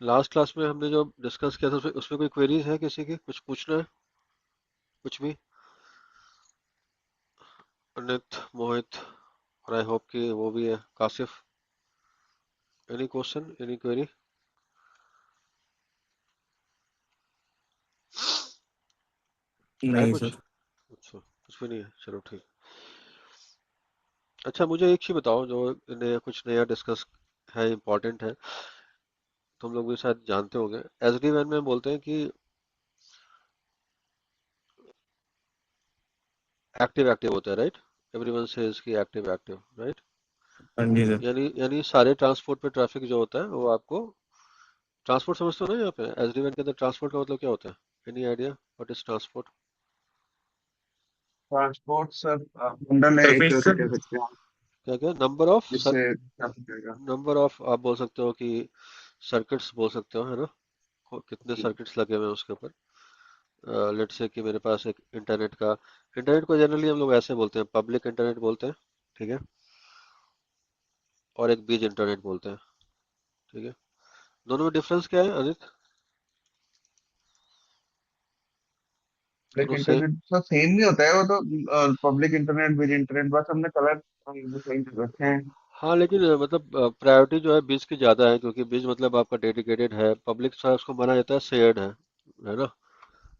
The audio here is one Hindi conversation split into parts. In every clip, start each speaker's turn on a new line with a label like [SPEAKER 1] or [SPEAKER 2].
[SPEAKER 1] लास्ट क्लास में हमने जो डिस्कस किया था उसमें कोई क्वेरीज है किसी की, कुछ पूछना है, कुछ भी? अनित, मोहित, और आई होप कि वो भी है, Kashif. Any question, any query? है
[SPEAKER 2] नहीं
[SPEAKER 1] कुछ?
[SPEAKER 2] सर।
[SPEAKER 1] अच्छा, कुछ भी नहीं है, चलो ठीक। अच्छा, मुझे एक चीज बताओ, जो नया कुछ नया डिस्कस है, इम्पोर्टेंट है, तुम लोग भी शायद जानते होंगे। एसडी वैन में बोलते हैं कि एक्टिव एक्टिव होता है, राइट? एवरीवन सेज कि एक्टिव एक्टिव, राइट?
[SPEAKER 2] हाँ जी सर।
[SPEAKER 1] यानी सारे ट्रांसपोर्ट पे ट्रैफिक जो होता है वो आपको ट्रांसपोर्ट समझते हो ना? यहाँ पे एसडी वैन के अंदर ट्रांसपोर्ट का मतलब क्या होता है? Any idea what is transport?
[SPEAKER 3] Transport sir bundle है एक
[SPEAKER 2] सरफेस
[SPEAKER 3] तरह से
[SPEAKER 2] सर।
[SPEAKER 3] कह सकते हैं आप,
[SPEAKER 1] क्या क्या नंबर ऑफ
[SPEAKER 3] जिससे ट्रैफिक रहेगा।
[SPEAKER 1] नंबर ऑफ आप बोल सकते हो कि सर्किट्स बोल सकते हो, है ना? कितने
[SPEAKER 3] जी।
[SPEAKER 1] सर्किट्स लगे हुए हैं उसके ऊपर। लेट्स से कि मेरे पास एक इंटरनेट को जनरली हम लोग ऐसे बोलते हैं, पब्लिक इंटरनेट बोलते हैं, ठीक है? और एक बीज इंटरनेट बोलते हैं, ठीक है? दोनों में डिफरेंस क्या है, अनित?
[SPEAKER 3] पब्लिक
[SPEAKER 1] दोनों से?
[SPEAKER 3] इंटरनेट तो सेम ही होता है वो तो, पब्लिक इंटरनेट बिज इंटरनेट, बस हमने कलर चेंज कर रखे हैं।
[SPEAKER 1] हाँ, लेकिन मतलब प्रायोरिटी जो है बीज की ज्यादा है, क्योंकि बीज मतलब आपका डेडिकेटेड है, पब्लिक सा उसको माना जाता है, शेयर्ड है ना?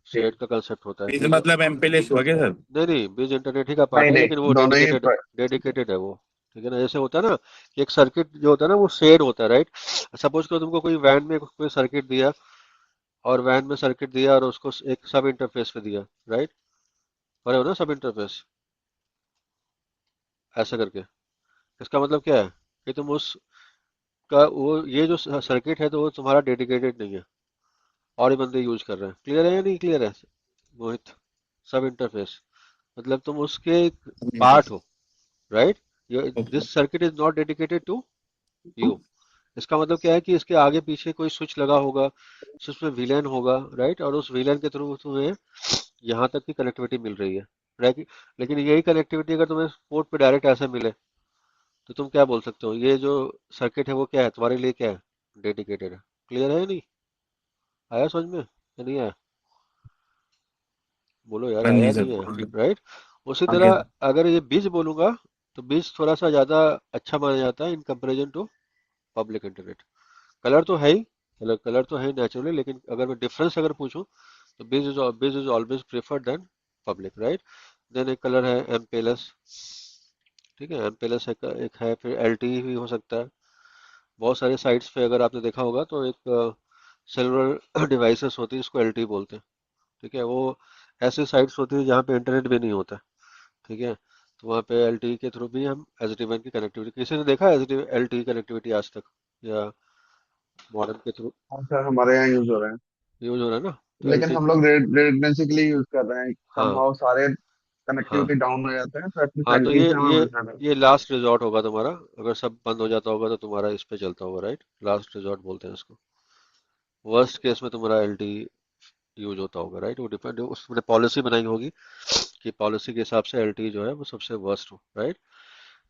[SPEAKER 3] जी।
[SPEAKER 1] शेयर्ड का कंसेप्ट होता है,
[SPEAKER 2] इस
[SPEAKER 1] बीज।
[SPEAKER 2] मतलब एमपीलेस हुआ क्या सर?
[SPEAKER 1] नहीं नहीं, बीज इंटरनेट ही का
[SPEAKER 3] नहीं
[SPEAKER 1] पार्ट है,
[SPEAKER 3] नहीं,
[SPEAKER 1] लेकिन वो
[SPEAKER 3] दोनों ही
[SPEAKER 1] डेडिकेटेड डेडिकेटेड है वो। ठीक है ना? जैसे होता है ना कि एक सर्किट जो होता है ना वो शेयर्ड होता है, राइट? सपोज करो तुमको कोई वैन में कोई सर्किट दिया, और वैन में सर्किट दिया और उसको एक सब इंटरफेस पे दिया, राइट? पढ़े हो ना सब इंटरफेस? ऐसा करके इसका मतलब क्या है कि तुम उस का वो ये जो सर्किट है तो वो तुम्हारा डेडिकेटेड नहीं है, और ही बंदे यूज कर रहे हैं। क्लियर है या नहीं क्लियर है, मोहित? सब इंटरफेस मतलब तुम उसके एक
[SPEAKER 2] नहीं
[SPEAKER 1] पार्ट
[SPEAKER 2] सर।
[SPEAKER 1] हो, right?
[SPEAKER 2] Okay.
[SPEAKER 1] This circuit is not dedicated to you. इसका मतलब क्या है कि इसके आगे पीछे कोई स्विच लगा होगा, स्विच में विलेन होगा, राइट? और उस विलेन के थ्रू तुम्हें यहाँ तक की कनेक्टिविटी मिल रही है, राइट? लेकिन यही कनेक्टिविटी अगर तुम्हें पोर्ट पे डायरेक्ट ऐसे मिले, तो तुम क्या बोल सकते हो? ये जो सर्किट है वो क्या है तुम्हारे लिए, क्या है? डेडिकेटेड है। क्लियर है या नहीं? आया समझ में या नहीं आया? बोलो यार,
[SPEAKER 2] हाँ
[SPEAKER 1] आया
[SPEAKER 2] जी सर
[SPEAKER 1] नहीं आया?
[SPEAKER 2] बोल रहे हैं।
[SPEAKER 1] राइट? उसी
[SPEAKER 3] हाँ
[SPEAKER 1] तरह
[SPEAKER 3] जी।
[SPEAKER 1] अगर ये बीज बोलूंगा, तो बीज थोड़ा सा ज्यादा अच्छा माना जाता है in comparison to public internet. Colour तो है ही, कलर तो है नेचुरली, लेकिन अगर मैं डिफरेंस अगर पूछूं, तो बीज is always preferred than public, right? Then एक कलर है एमपेलस, ठीक है? एमपेलस एक है, फिर एलटीई भी हो सकता है। बहुत सारे साइट्स पे अगर आपने देखा होगा तो एक सेलुलर डिवाइसेस होती है, इसको एलटीई बोलते हैं, ठीक है? वो ऐसी साइट्स होती है जहाँ पे इंटरनेट भी नहीं होता, ठीक है? तो वहाँ पे एलटीई के थ्रू भी हम एसडीवैन की कनेक्टिविटी, किसी ने देखा है एलटीई कनेक्टिविटी आज तक, या मॉडेम के थ्रू
[SPEAKER 3] हाँ सर, हमारे यहाँ यूज हो रहे हैं,
[SPEAKER 1] यूज हो रहा है ना? तो
[SPEAKER 3] लेकिन
[SPEAKER 1] एलटीई,
[SPEAKER 3] हम लोग रेजिडेंसी के लिए यूज कर रहे हैं।
[SPEAKER 1] हाँ
[SPEAKER 3] समहाउ सारे
[SPEAKER 1] हाँ
[SPEAKER 3] कनेक्टिविटी डाउन हो जाते हैं, तो एटलीस्ट
[SPEAKER 1] हाँ, तो
[SPEAKER 3] एलटी
[SPEAKER 1] ये
[SPEAKER 3] से हमें
[SPEAKER 1] ये
[SPEAKER 3] मिल जाता है।
[SPEAKER 1] ये लास्ट रिजॉर्ट होगा तुम्हारा। अगर सब बंद हो जाता होगा तो तुम्हारा इस पे चलता होगा, राइट? लास्ट रिजॉर्ट बोलते हैं इसको। वर्स्ट केस में तुम्हारा एलटीई यूज होता होगा, राइट? वो डिपेंड, उसने पॉलिसी बनाई होगी कि पॉलिसी के हिसाब से एलटीई जो है वो सबसे वर्स्ट हो, राइट?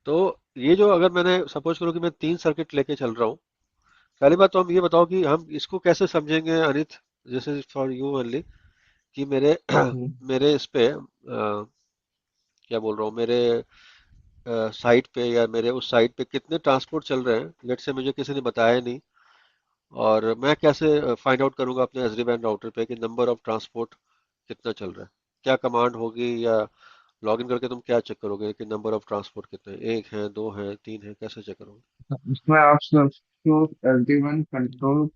[SPEAKER 1] तो ये जो, अगर मैंने सपोज करो कि मैं 3 सर्किट लेके चल रहा हूँ, पहली बात तो हम ये बताओ कि हम इसको कैसे समझेंगे, अनित? जैसे फॉर यू ओनली, कि मेरे
[SPEAKER 3] हम्म।
[SPEAKER 1] मेरे इस पे क्या बोल रहा हूँ, मेरे साइट पे या मेरे उस साइट पे कितने ट्रांसपोर्ट चल रहे हैं, लेट से मुझे किसी ने बताया नहीं, और मैं कैसे फाइंड आउट करूंगा अपने एसडी वैन राउटर पे कि नंबर ऑफ ट्रांसपोर्ट कितना चल रहा है? क्या कमांड होगी, या लॉगिन करके तुम क्या चेक करोगे कि नंबर ऑफ ट्रांसपोर्ट कितने हैं? एक है, दो है, तीन है? कैसे चेक करोगे?
[SPEAKER 3] इसमें आप LT one control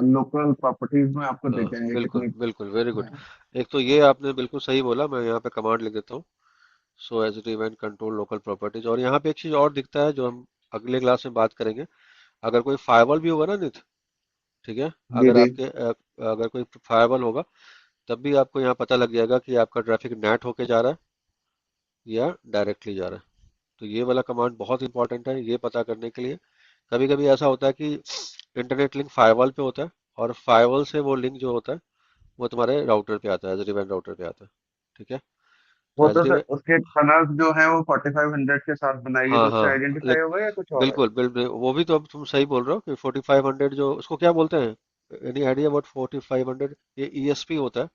[SPEAKER 3] local properties में आपको
[SPEAKER 1] हाँ,
[SPEAKER 3] देखेंगे
[SPEAKER 1] बिल्कुल
[SPEAKER 3] कितनी
[SPEAKER 1] बिल्कुल, वेरी गुड।
[SPEAKER 3] है।
[SPEAKER 1] एक तो ये आपने बिल्कुल सही बोला, मैं यहाँ पे कमांड लिख देता हूँ। So as event control local properties, और यहाँ पे एक चीज और दिखता है जो हम अगले क्लास में बात करेंगे। अगर कोई फायरवॉल भी होगा ना नित, ठीक है?
[SPEAKER 3] जी जी।
[SPEAKER 1] अगर कोई फायरवॉल होगा, तब भी आपको यहाँ पता लग जाएगा कि आपका ट्रैफिक नेट होके जा रहा है या डायरेक्टली जा रहा है। तो ये वाला कमांड बहुत इंपॉर्टेंट है ये पता करने के लिए। कभी कभी ऐसा होता है कि इंटरनेट लिंक फायरवॉल पे होता है, और फायरवॉल से वो लिंक जो होता है वो तुम्हारे राउटर पे आता है, एज इवेंट राउटर पे आता है, ठीक है? तो
[SPEAKER 3] वो
[SPEAKER 1] एज
[SPEAKER 3] तो सर उसके टनल्स जो है वो 4500 के साथ बनाएगी,
[SPEAKER 1] हाँ
[SPEAKER 3] तो उससे
[SPEAKER 1] हाँ,
[SPEAKER 3] आइडेंटिफाई होगा या कुछ और है?
[SPEAKER 1] बिल्कुल बिल्कुल, वो भी तो अब तुम सही बोल रहे हो कि 4500 जो उसको क्या बोलते हैं, एनी आइडिया अबाउट 4500? ये ESP होता है,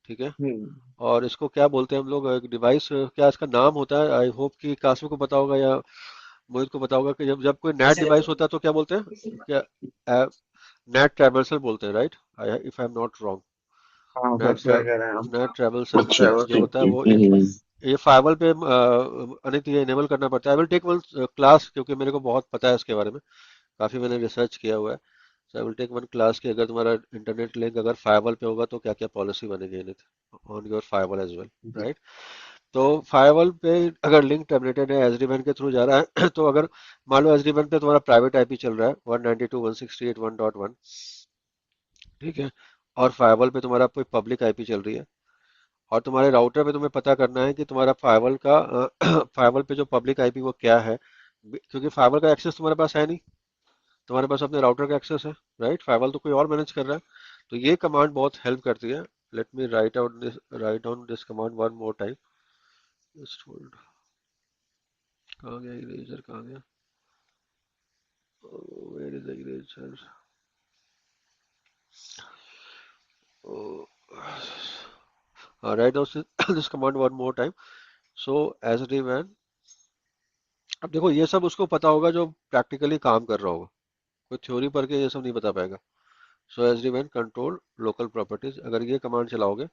[SPEAKER 1] ठीक है।
[SPEAKER 3] हम्म।
[SPEAKER 1] और इसको क्या बोलते हैं हम लोग, एक डिवाइस, क्या इसका नाम होता है? आई होप कि कासिम को पता होगा या मोहित को पता होगा कि जब जब कोई नेट डिवाइस होता है तो क्या बोलते हैं, क्या नेट ट्रैवर्सल बोलते हैं, right? If I am not wrong.
[SPEAKER 3] हाँ,
[SPEAKER 1] नेट
[SPEAKER 3] सर सही कह रहे हैं आप।
[SPEAKER 1] नेट ट्रैवर्सल
[SPEAKER 4] अच्छा।
[SPEAKER 1] जो होता है वो ये फाइबर पे अनित ये इनेबल करना पड़ता है। I will take one class, क्योंकि मेरे को बहुत पता है इसके बारे में, काफी मैंने रिसर्च किया हुआ है। So I will take one class कि अगर तुम्हारा इंटरनेट लिंक अगर फाइबर पे होगा तो क्या क्या पॉलिसी बनेगी in on your fibre as well, right? तो फायरवॉल पे अगर लिंक टर्मिनेटेड है, एसडी वैन के थ्रू जा रहा है तो अगर मान लो एसडी वैन पे तुम्हारा प्राइवेट आईपी चल रहा है 192.168.1.1, ठीक है, और फायरवॉल पे तुम्हारा कोई पब्लिक आईपी चल रही है, और तुम्हारे राउटर पे तुम्हें पता करना है कि तुम्हारा फायरवॉल का फायरवॉल पे जो पब्लिक आईपी वो क्या है, क्योंकि फायरवॉल का एक्सेस तुम्हारे पास है नहीं, तुम्हारे पास अपने राउटर का एक्सेस है, राइट? फायरवॉल तो कोई और मैनेज कर रहा है। तो ये कमांड बहुत हेल्प करती है। Let me write down this command one more time. Just hold. कहाँ गया इरेजर, कहाँ गया? Where is the eraser? Write down this command one more time. So SD वैन, अब देखो ये सब उसको पता होगा जो प्रैक्टिकली काम कर रहा होगा, कोई थ्योरी पढ़ के ये सब नहीं बता पाएगा। सो एसडी वैन कंट्रोल लोकल प्रॉपर्टीज, अगर ये कमांड चलाओगे,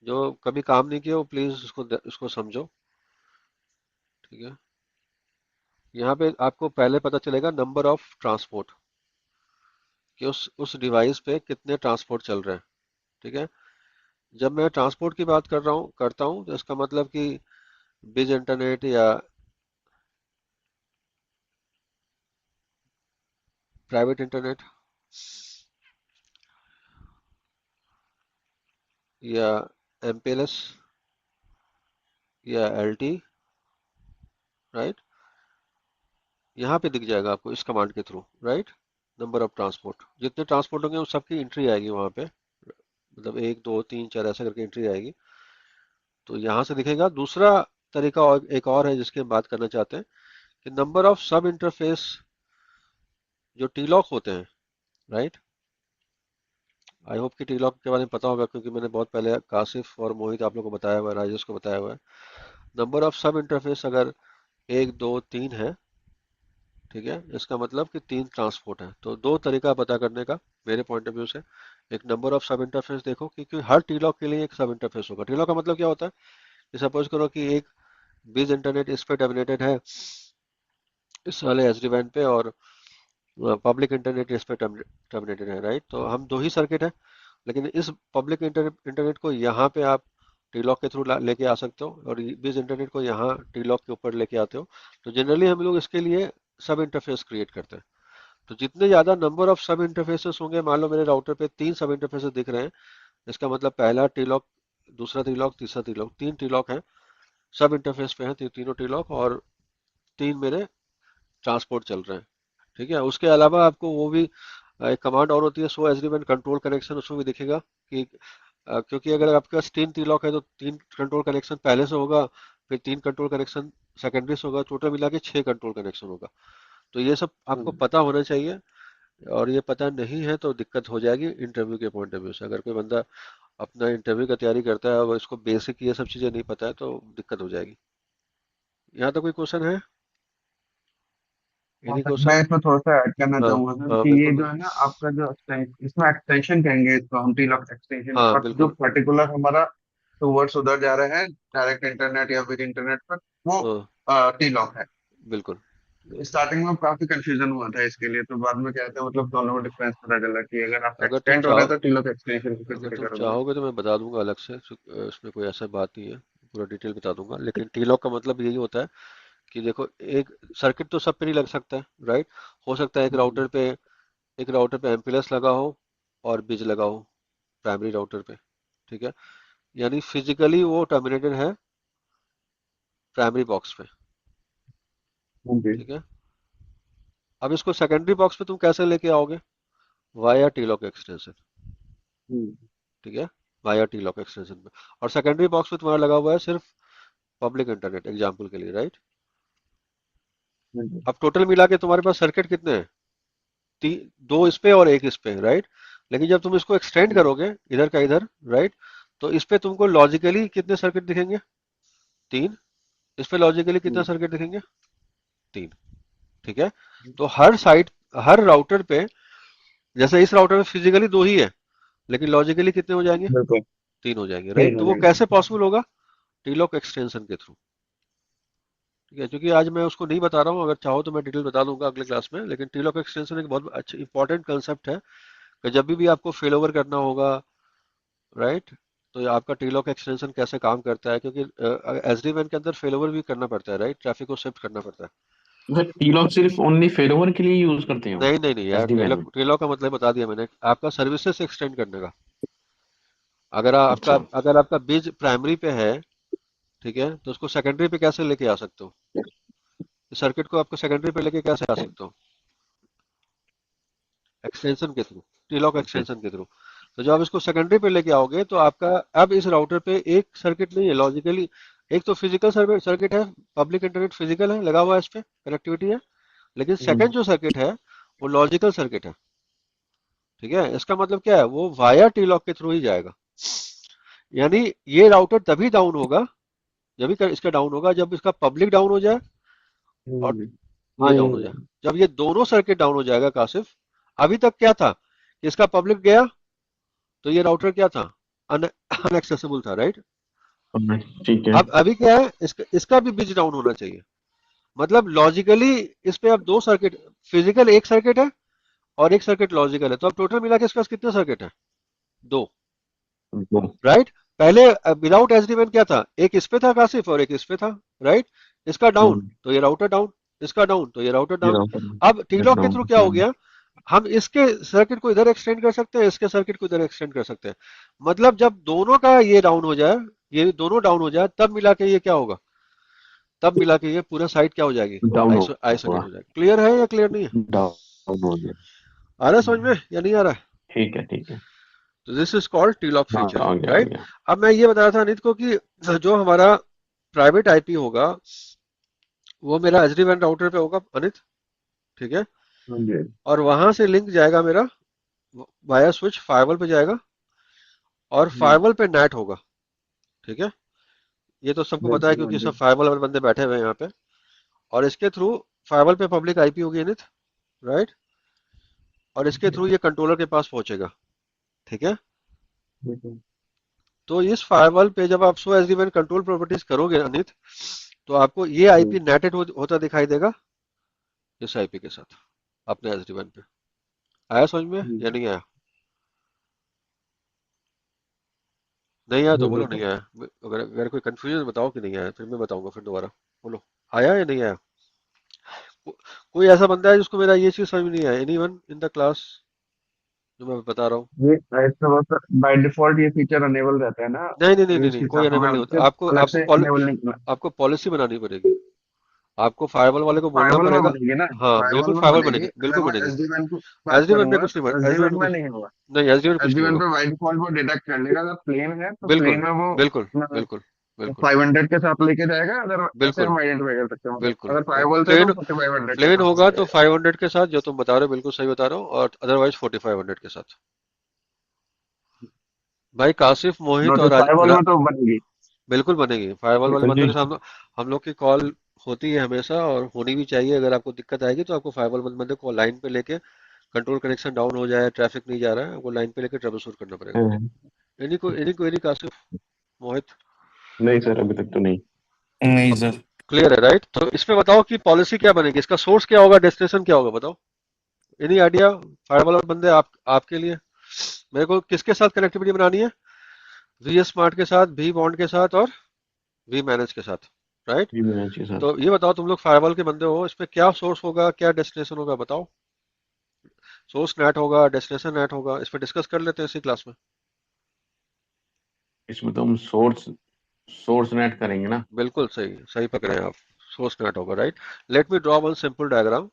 [SPEAKER 1] जो कभी काम नहीं किया वो प्लीज उसको समझो, ठीक है। यहाँ पे आपको पहले पता चलेगा नंबर ऑफ ट्रांसपोर्ट, कि उस डिवाइस पे कितने ट्रांसपोर्ट चल रहे हैं, ठीक है। जब मैं ट्रांसपोर्ट की बात करता हूँ तो इसका मतलब कि बिज इंटरनेट या प्राइवेट इंटरनेट या MPLS या LTE, राइट? यहाँ पे दिख जाएगा आपको इस कमांड के through, right? Number of transport, जितने ट्रांसपोर्ट होंगे उन सबकी एंट्री आएगी वहाँ पे, मतलब 1 2 3 4 ऐसा करके एंट्री आएगी। तो यहाँ से दिखेगा। दूसरा तरीका और एक और है जिसकी हम बात करना चाहते हैं, कि नंबर ऑफ सब इंटरफेस जो टी लॉक होते हैं, राइट? आई होप कि टी लॉक के बारे में पता होगा, क्योंकि मैंने बहुत पहले कासिफ और मोहित आप लोग को बताया हुआ है, राजेश को बताया हुआ है। नंबर ऑफ सब इंटरफेस अगर 1 2 3 है, ठीक है, इसका मतलब कि 3 ट्रांसपोर्ट है। तो दो तरीका पता करने का मेरे पॉइंट ऑफ व्यू से। एक, नंबर ऑफ सब इंटरफेस देखो, क्योंकि हर टी लॉक के लिए एक सब इंटरफेस होगा। टी लॉक का मतलब क्या होता है कि सपोज करो कि एक बिज इंटरनेट इस पे टर्मिनेटेड है, इस वाले एसडी वैन पे, और पब्लिक इंटरनेट इस पे टर्मिनेटेड है, राइट? तो हम दो ही सर्किट है, लेकिन इस पब्लिक इंटरनेट को यहाँ पे आप टी लॉक के थ्रू लेके आ सकते हो, और बिज इंटरनेट को यहाँ टी लॉक के ऊपर लेके आते हो। तो जनरली हम लोग इसके लिए सब इंटरफेस क्रिएट करते हैं। तो जितने ज्यादा नंबर ऑफ सब इंटरफेसेस होंगे, मान लो मेरे राउटर पे 3 सब इंटरफेसेस दिख रहे हैं, इसका मतलब पहला टी लॉक, दूसरा टी लॉक, तीसरा टी लॉक, 3 टी लॉक है, सब इंटरफेस पे है तीनों टी लॉक, और 3 मेरे ट्रांसपोर्ट चल रहे हैं, ठीक है। उसके अलावा आपको वो भी एक कमांड और होती है, सो एसडीएन कंट्रोल कनेक्शन, उसमें भी दिखेगा कि क्योंकि अगर आपके पास 3 टी लॉक है तो 3 कंट्रोल कनेक्शन पहले से होगा, फिर 3 कंट्रोल कनेक्शन सेकेंडरी से होगा, टोटल मिला के 6 कंट्रोल कनेक्शन होगा। तो ये सब आपको
[SPEAKER 3] हम्म।
[SPEAKER 1] पता होना चाहिए, और ये पता नहीं है तो दिक्कत हो जाएगी इंटरव्यू के पॉइंट ऑफ व्यू से। अगर कोई बंदा अपना इंटरव्यू का तैयारी करता है और इसको बेसिक ये सब चीजें नहीं पता है तो दिक्कत हो जाएगी। यहाँ तो कोई क्वेश्चन है?
[SPEAKER 3] हाँ
[SPEAKER 1] एनी
[SPEAKER 3] सर, मैं
[SPEAKER 1] क्वेश्चन?
[SPEAKER 3] इसमें थोड़ा सा ऐड करना
[SPEAKER 1] हाँ,
[SPEAKER 3] चाहूंगा सर
[SPEAKER 1] हाँ
[SPEAKER 3] कि ये
[SPEAKER 1] बिल्कुल।
[SPEAKER 3] जो है ना आपका जो इसमें एक्सटेंशन कहेंगे इसको हम, टी लॉक एक्सटेंशन,
[SPEAKER 1] हाँ
[SPEAKER 3] और जो
[SPEAKER 1] बिल्कुल।
[SPEAKER 3] पर्टिकुलर हमारा टूवर्ड्स उधर जा रहे हैं डायरेक्ट इंटरनेट या फिर इंटरनेट पर, वो
[SPEAKER 1] हाँ
[SPEAKER 3] टी लॉक है।
[SPEAKER 1] बिल्कुल।
[SPEAKER 3] स्टार्टिंग में काफी कंफ्यूजन हुआ था इसके लिए, तो बाद में क्या था, मतलब दोनों में डिफरेंस पता चला कि अगर आपका
[SPEAKER 1] अगर तुम
[SPEAKER 3] एक्सटेंड हो रहा है
[SPEAKER 1] चाहो
[SPEAKER 3] तो टी लॉक एक्सटेंशन को
[SPEAKER 1] अगर
[SPEAKER 3] कंसिडर
[SPEAKER 1] तुम
[SPEAKER 3] करोगे।
[SPEAKER 1] चाहोगे तो मैं बता दूंगा अलग से, इसमें कोई ऐसा बात नहीं है, पूरा डिटेल बता दूंगा। लेकिन टी लॉक का मतलब यही होता है कि देखो, एक सर्किट तो सब पे नहीं लग सकता है, राइट? हो सकता है एक राउटर पे MPLS लगा हो और बिज लगा हो प्राइमरी राउटर पे, ठीक है, यानी फिजिकली वो टर्मिनेटेड है प्राइमरी बॉक्स पे,
[SPEAKER 3] जी।
[SPEAKER 1] ठीक है। अब इसको सेकेंडरी बॉक्स पे तुम कैसे लेके आओगे? वाया टी लॉक एक्सटेंशन,
[SPEAKER 3] हम्म।
[SPEAKER 1] ठीक है, वाया टी लॉक एक्सटेंशन पे। और सेकेंडरी बॉक्स पे तुम्हारा लगा हुआ है सिर्फ पब्लिक इंटरनेट, एग्जाम्पल के लिए, राइट?
[SPEAKER 3] हम्म।
[SPEAKER 1] अब टोटल मिला के तुम्हारे पास सर्किट कितने हैं? दो इस पे और एक इस पे, राइट। लेकिन जब तुम इसको एक्सटेंड करोगे इधर का इधर, राइट, तो इस पे तुमको लॉजिकली कितने सर्किट दिखेंगे? तीन। इस पे लॉजिकली कितना सर्किट दिखेंगे? तीन। ठीक है। तो हर साइट, हर राउटर पे, जैसे इस राउटर में फिजिकली दो ही है, लेकिन लॉजिकली कितने हो जाएंगे?
[SPEAKER 3] बिल्कुल
[SPEAKER 1] तीन हो जाएंगे, राइट।
[SPEAKER 3] तीन हो
[SPEAKER 1] तो वो
[SPEAKER 3] जाएंगे।
[SPEAKER 1] कैसे पॉसिबल होगा? टीलॉक एक्सटेंशन के थ्रू। ठीक है, क्योंकि आज मैं उसको नहीं बता रहा हूँ, अगर चाहो तो मैं डिटेल बता दूंगा अगले क्लास में, लेकिन टीलॉक एक्सटेंशन एक बहुत अच्छा इंपॉर्टेंट कंसेप्ट है कि जब भी आपको फेल ओवर करना होगा, राइट, तो ये आपका टीलॉक एक्सटेंशन कैसे काम करता है, क्योंकि एसडी वैन के अंदर फेल ओवर भी करना पड़ता है, राइट, ट्रैफिक को शिफ्ट करना पड़ता है।
[SPEAKER 2] सर टीलॉक सिर्फ ओनली फेलोवर के लिए यूज करते हो
[SPEAKER 1] नहीं नहीं नहीं यार,
[SPEAKER 2] एसडी वैन में?
[SPEAKER 1] टीलॉक टीलॉक का मतलब बता दिया मैंने, आपका सर्विसेज एक्सटेंड करने का। अगर आपका
[SPEAKER 2] अच्छा।
[SPEAKER 1] अगर आपका बीज प्राइमरी पे है, ठीक है, तो उसको सेकेंडरी पे कैसे लेके आ सकते हो? सर्किट को आपको सेकेंडरी पे लेके कैसे आ सकते हो? एक्सटेंशन के थ्रू, टीलॉक
[SPEAKER 2] अच्छा।
[SPEAKER 1] एक्सटेंशन के थ्रू। तो जब आप इसको सेकेंडरी पे लेके आओगे तो आपका अब इस राउटर पे एक सर्किट नहीं है लॉजिकली, एक तो फिजिकल सर्किट है, पब्लिक इंटरनेट फिजिकल है लगा हुआ है, इस पे कनेक्टिविटी है। लेकिन सेकंड जो सर्किट है वो लॉजिकल सर्किट है। ठीक है, इसका मतलब क्या है, वो वाया टीलॉक के थ्रू ही जाएगा। यानी ये राउटर तभी डाउन होगा, जब भी इसका डाउन होगा जब इसका पब्लिक डाउन हो जाए और
[SPEAKER 3] हाँ
[SPEAKER 1] ये
[SPEAKER 3] ये
[SPEAKER 1] डाउन हो जाए। जब ये दोनों सर्किट डाउन हो जाएगा कासिफ, अभी तक क्या था कि इसका पब्लिक गया तो ये राउटर क्या था, अनएक्सेसिबल था, राइट।
[SPEAKER 2] ठीक है।
[SPEAKER 1] अब अभी क्या है, इसका भी बिज डाउन होना चाहिए। मतलब लॉजिकली इस पे अब दो सर्किट, फिजिकल एक सर्किट है और एक सर्किट लॉजिकल है, तो अब टोटल मिला के इसके पास कितने सर्किट है? दो,
[SPEAKER 2] वो
[SPEAKER 1] राइट। पहले विदाउट एसडीएन क्या था, एक इस पे था कासिफ और एक इस पे था, राइट। इसका डाउन तो ये राउटर डाउन, इसका डाउन तो ये राउटर
[SPEAKER 2] ये
[SPEAKER 1] डाउन।
[SPEAKER 2] राउटर
[SPEAKER 1] अब टीलॉक के
[SPEAKER 2] डाउन
[SPEAKER 1] थ्रू क्या हो
[SPEAKER 2] करना।
[SPEAKER 1] गया, हम इसके सर्किट को इधर एक्सटेंड कर सकते हैं, इसके सर्किट को इधर एक्सटेंड कर सकते हैं। मतलब जब दोनों का ये डाउन हो जाए, ये दोनों डाउन हो जाए, तब मिला के ये क्या होगा, तब मिला के ये पूरा साइट क्या हो जाएगी,
[SPEAKER 2] डाउन
[SPEAKER 1] आइसोलेट
[SPEAKER 2] होगा।
[SPEAKER 1] हो जाएगी। क्लियर है या क्लियर नहीं है?
[SPEAKER 2] डाउन हो गया।
[SPEAKER 1] आ रहा है समझ में या नहीं आ रहा है?
[SPEAKER 2] ठीक है ठीक है।
[SPEAKER 1] तो दिस इज कॉल्ड टीलॉक
[SPEAKER 2] हाँ
[SPEAKER 1] फीचर,
[SPEAKER 2] आ गया आ
[SPEAKER 1] राइट।
[SPEAKER 2] गया।
[SPEAKER 1] अब मैं ये बता रहा था अनित को कि जो हमारा प्राइवेट आईपी होगा वो मेरा एचडी वैन राउटर पे होगा अनित, ठीक है।
[SPEAKER 3] हाँ जी।
[SPEAKER 1] और वहां से लिंक जाएगा मेरा वाया स्विच फायरवॉल पे जाएगा, और फायरवॉल पे नेट होगा, ठीक है। ये तो सबको पता है
[SPEAKER 3] बिल्कुल हाँ
[SPEAKER 1] क्योंकि
[SPEAKER 3] जी।
[SPEAKER 1] सब फायरवॉल वाले बंदे बैठे हुए हैं यहाँ पे। और इसके थ्रू फायरवॉल पे पब्लिक आईपी होगी अनित, राइट। और इसके थ्रू ये कंट्रोलर के पास पहुंचेगा, ठीक है।
[SPEAKER 3] बिल्कुल।
[SPEAKER 1] तो इस फायरवॉल पे जब आप शो एसडी वैन कंट्रोल प्रॉपर्टीज करोगे अनित, तो आपको ये आईपी नेटेड होता दिखाई देगा इस आईपी के साथ अपने एसडी वैन पे। आया समझ में या नहीं आया? नहीं आया तो बोलो
[SPEAKER 3] बिल्कुल।
[SPEAKER 1] नहीं आया। अगर अगर कोई कंफ्यूजन बताओ कि नहीं आया, फिर मैं बताऊंगा फिर दोबारा। बोलो, आया या नहीं आया? को, कोई ऐसा बंदा है जिसको मेरा ये चीज समझ में नहीं आया? एनीवन इन द क्लास जो मैं बता रहा हूँ?
[SPEAKER 3] ये ऐसा होता बाय डिफॉल्ट ये फीचर अनेबल रहता है ना,
[SPEAKER 1] नहीं नहीं नहीं नहीं,
[SPEAKER 3] इस
[SPEAKER 1] नहीं कोई
[SPEAKER 3] हिसाब से
[SPEAKER 1] अनेबल
[SPEAKER 3] हमें
[SPEAKER 1] नहीं
[SPEAKER 3] उसके
[SPEAKER 1] होता। आपको
[SPEAKER 3] अलग
[SPEAKER 1] आपको
[SPEAKER 3] से इनेबल नहीं करना।
[SPEAKER 1] आपको पॉलिसी बनानी पड़ेगी। आपको फायरवॉल वाले को बोलना
[SPEAKER 3] फायरवॉल में
[SPEAKER 1] पड़ेगा।
[SPEAKER 3] बनेगी ना,
[SPEAKER 1] हाँ
[SPEAKER 3] फायरवॉल
[SPEAKER 1] बिल्कुल
[SPEAKER 3] में
[SPEAKER 1] फायरवॉल
[SPEAKER 3] बनेगी।
[SPEAKER 1] बनेगी,
[SPEAKER 3] अगर
[SPEAKER 1] बिल्कुल
[SPEAKER 3] मैं
[SPEAKER 1] बनेगी।
[SPEAKER 3] एसडी वैन को पास
[SPEAKER 1] एसडीएन पे
[SPEAKER 3] करूंगा
[SPEAKER 1] कुछ नहीं बने,
[SPEAKER 3] एसडी
[SPEAKER 1] एसडीएन
[SPEAKER 3] वैन
[SPEAKER 1] पे
[SPEAKER 3] में
[SPEAKER 1] कुछ
[SPEAKER 3] नहीं होगा।
[SPEAKER 1] नहीं, एसडीएन पे कुछ
[SPEAKER 3] एसडी
[SPEAKER 1] नहीं
[SPEAKER 3] वैन
[SPEAKER 1] होगा।
[SPEAKER 3] पे बाय डिफॉल्ट वो डिटेक्ट कर लेगा, अगर प्लेन है तो
[SPEAKER 1] बिल्कुल
[SPEAKER 3] प्लेन में वो
[SPEAKER 1] बिल्कुल बिल्कुल बिल्कुल
[SPEAKER 3] 500 के साथ लेके जाएगा, अगर ऐसे
[SPEAKER 1] बिल्कुल
[SPEAKER 3] हम आइडेंटिफाई कर सकते हैं, मतलब
[SPEAKER 1] बिल्कुल।
[SPEAKER 3] अगर
[SPEAKER 1] और
[SPEAKER 3] फायरवॉल थे तो
[SPEAKER 1] प्लेन
[SPEAKER 3] 4500 के
[SPEAKER 1] प्लेन
[SPEAKER 3] साथ
[SPEAKER 1] होगा
[SPEAKER 3] लेके
[SPEAKER 1] तो
[SPEAKER 3] जाएगा।
[SPEAKER 1] 500 के साथ जो तुम बता रहे हो, बिल्कुल सही बता रहे हो, और अदरवाइज 4500 के साथ। भाई कासिफ, मोहित और
[SPEAKER 3] नोटिस फायरवॉल में तो बनेगी।
[SPEAKER 1] बिल्कुल बनेगी। फायरवॉल वाले
[SPEAKER 2] हाँ
[SPEAKER 1] बंदों
[SPEAKER 2] जी।
[SPEAKER 1] के साथ हम लोग की कॉल होती है हमेशा, और होनी भी चाहिए। अगर आपको दिक्कत आएगी तो आपको फायरवॉल वाले बंदे को लाइन पे लेके, कंट्रोल कनेक्शन डाउन हो जाए, ट्रैफिक नहीं जा रहा है, आपको लाइन पे लेके ट्रबल शूट करना पड़ेगा।
[SPEAKER 2] हाँ।
[SPEAKER 1] इन्हीं को कासिफ, मोहित।
[SPEAKER 2] नहीं सर अभी तक तो नहीं। नहीं सर।
[SPEAKER 1] क्लियर है, राइट। तो इसमें बताओ कि पॉलिसी क्या बनेगी, इसका सोर्स क्या होगा, डेस्टिनेशन क्या होगा, बताओ। Any idea? फायरवॉल वाले बंदे आपके लिए, मेरे को किसके साथ कनेक्टिविटी बनानी है? वी स्मार्ट के साथ, वी बॉन्ड के साथ, और वी मैनेज के साथ, राइट।
[SPEAKER 2] जी मैंने अच्छे सर।
[SPEAKER 1] तो ये बताओ, तुम लोग फायरवॉल के बंदे हो, इसमें क्या सोर्स होगा, क्या डेस्टिनेशन होगा, बताओ। सोर्स नेट होगा, डेस्टिनेशन नेट होगा, इस पर डिस्कस कर लेते हैं इसी क्लास में।
[SPEAKER 2] इसमें तो हम सोर्स सोर्स नेट करेंगे ना।
[SPEAKER 1] बिल्कुल सही, सही पकड़े हैं आप। सोर्स नेट होगा, right. Let me draw one simple diagram,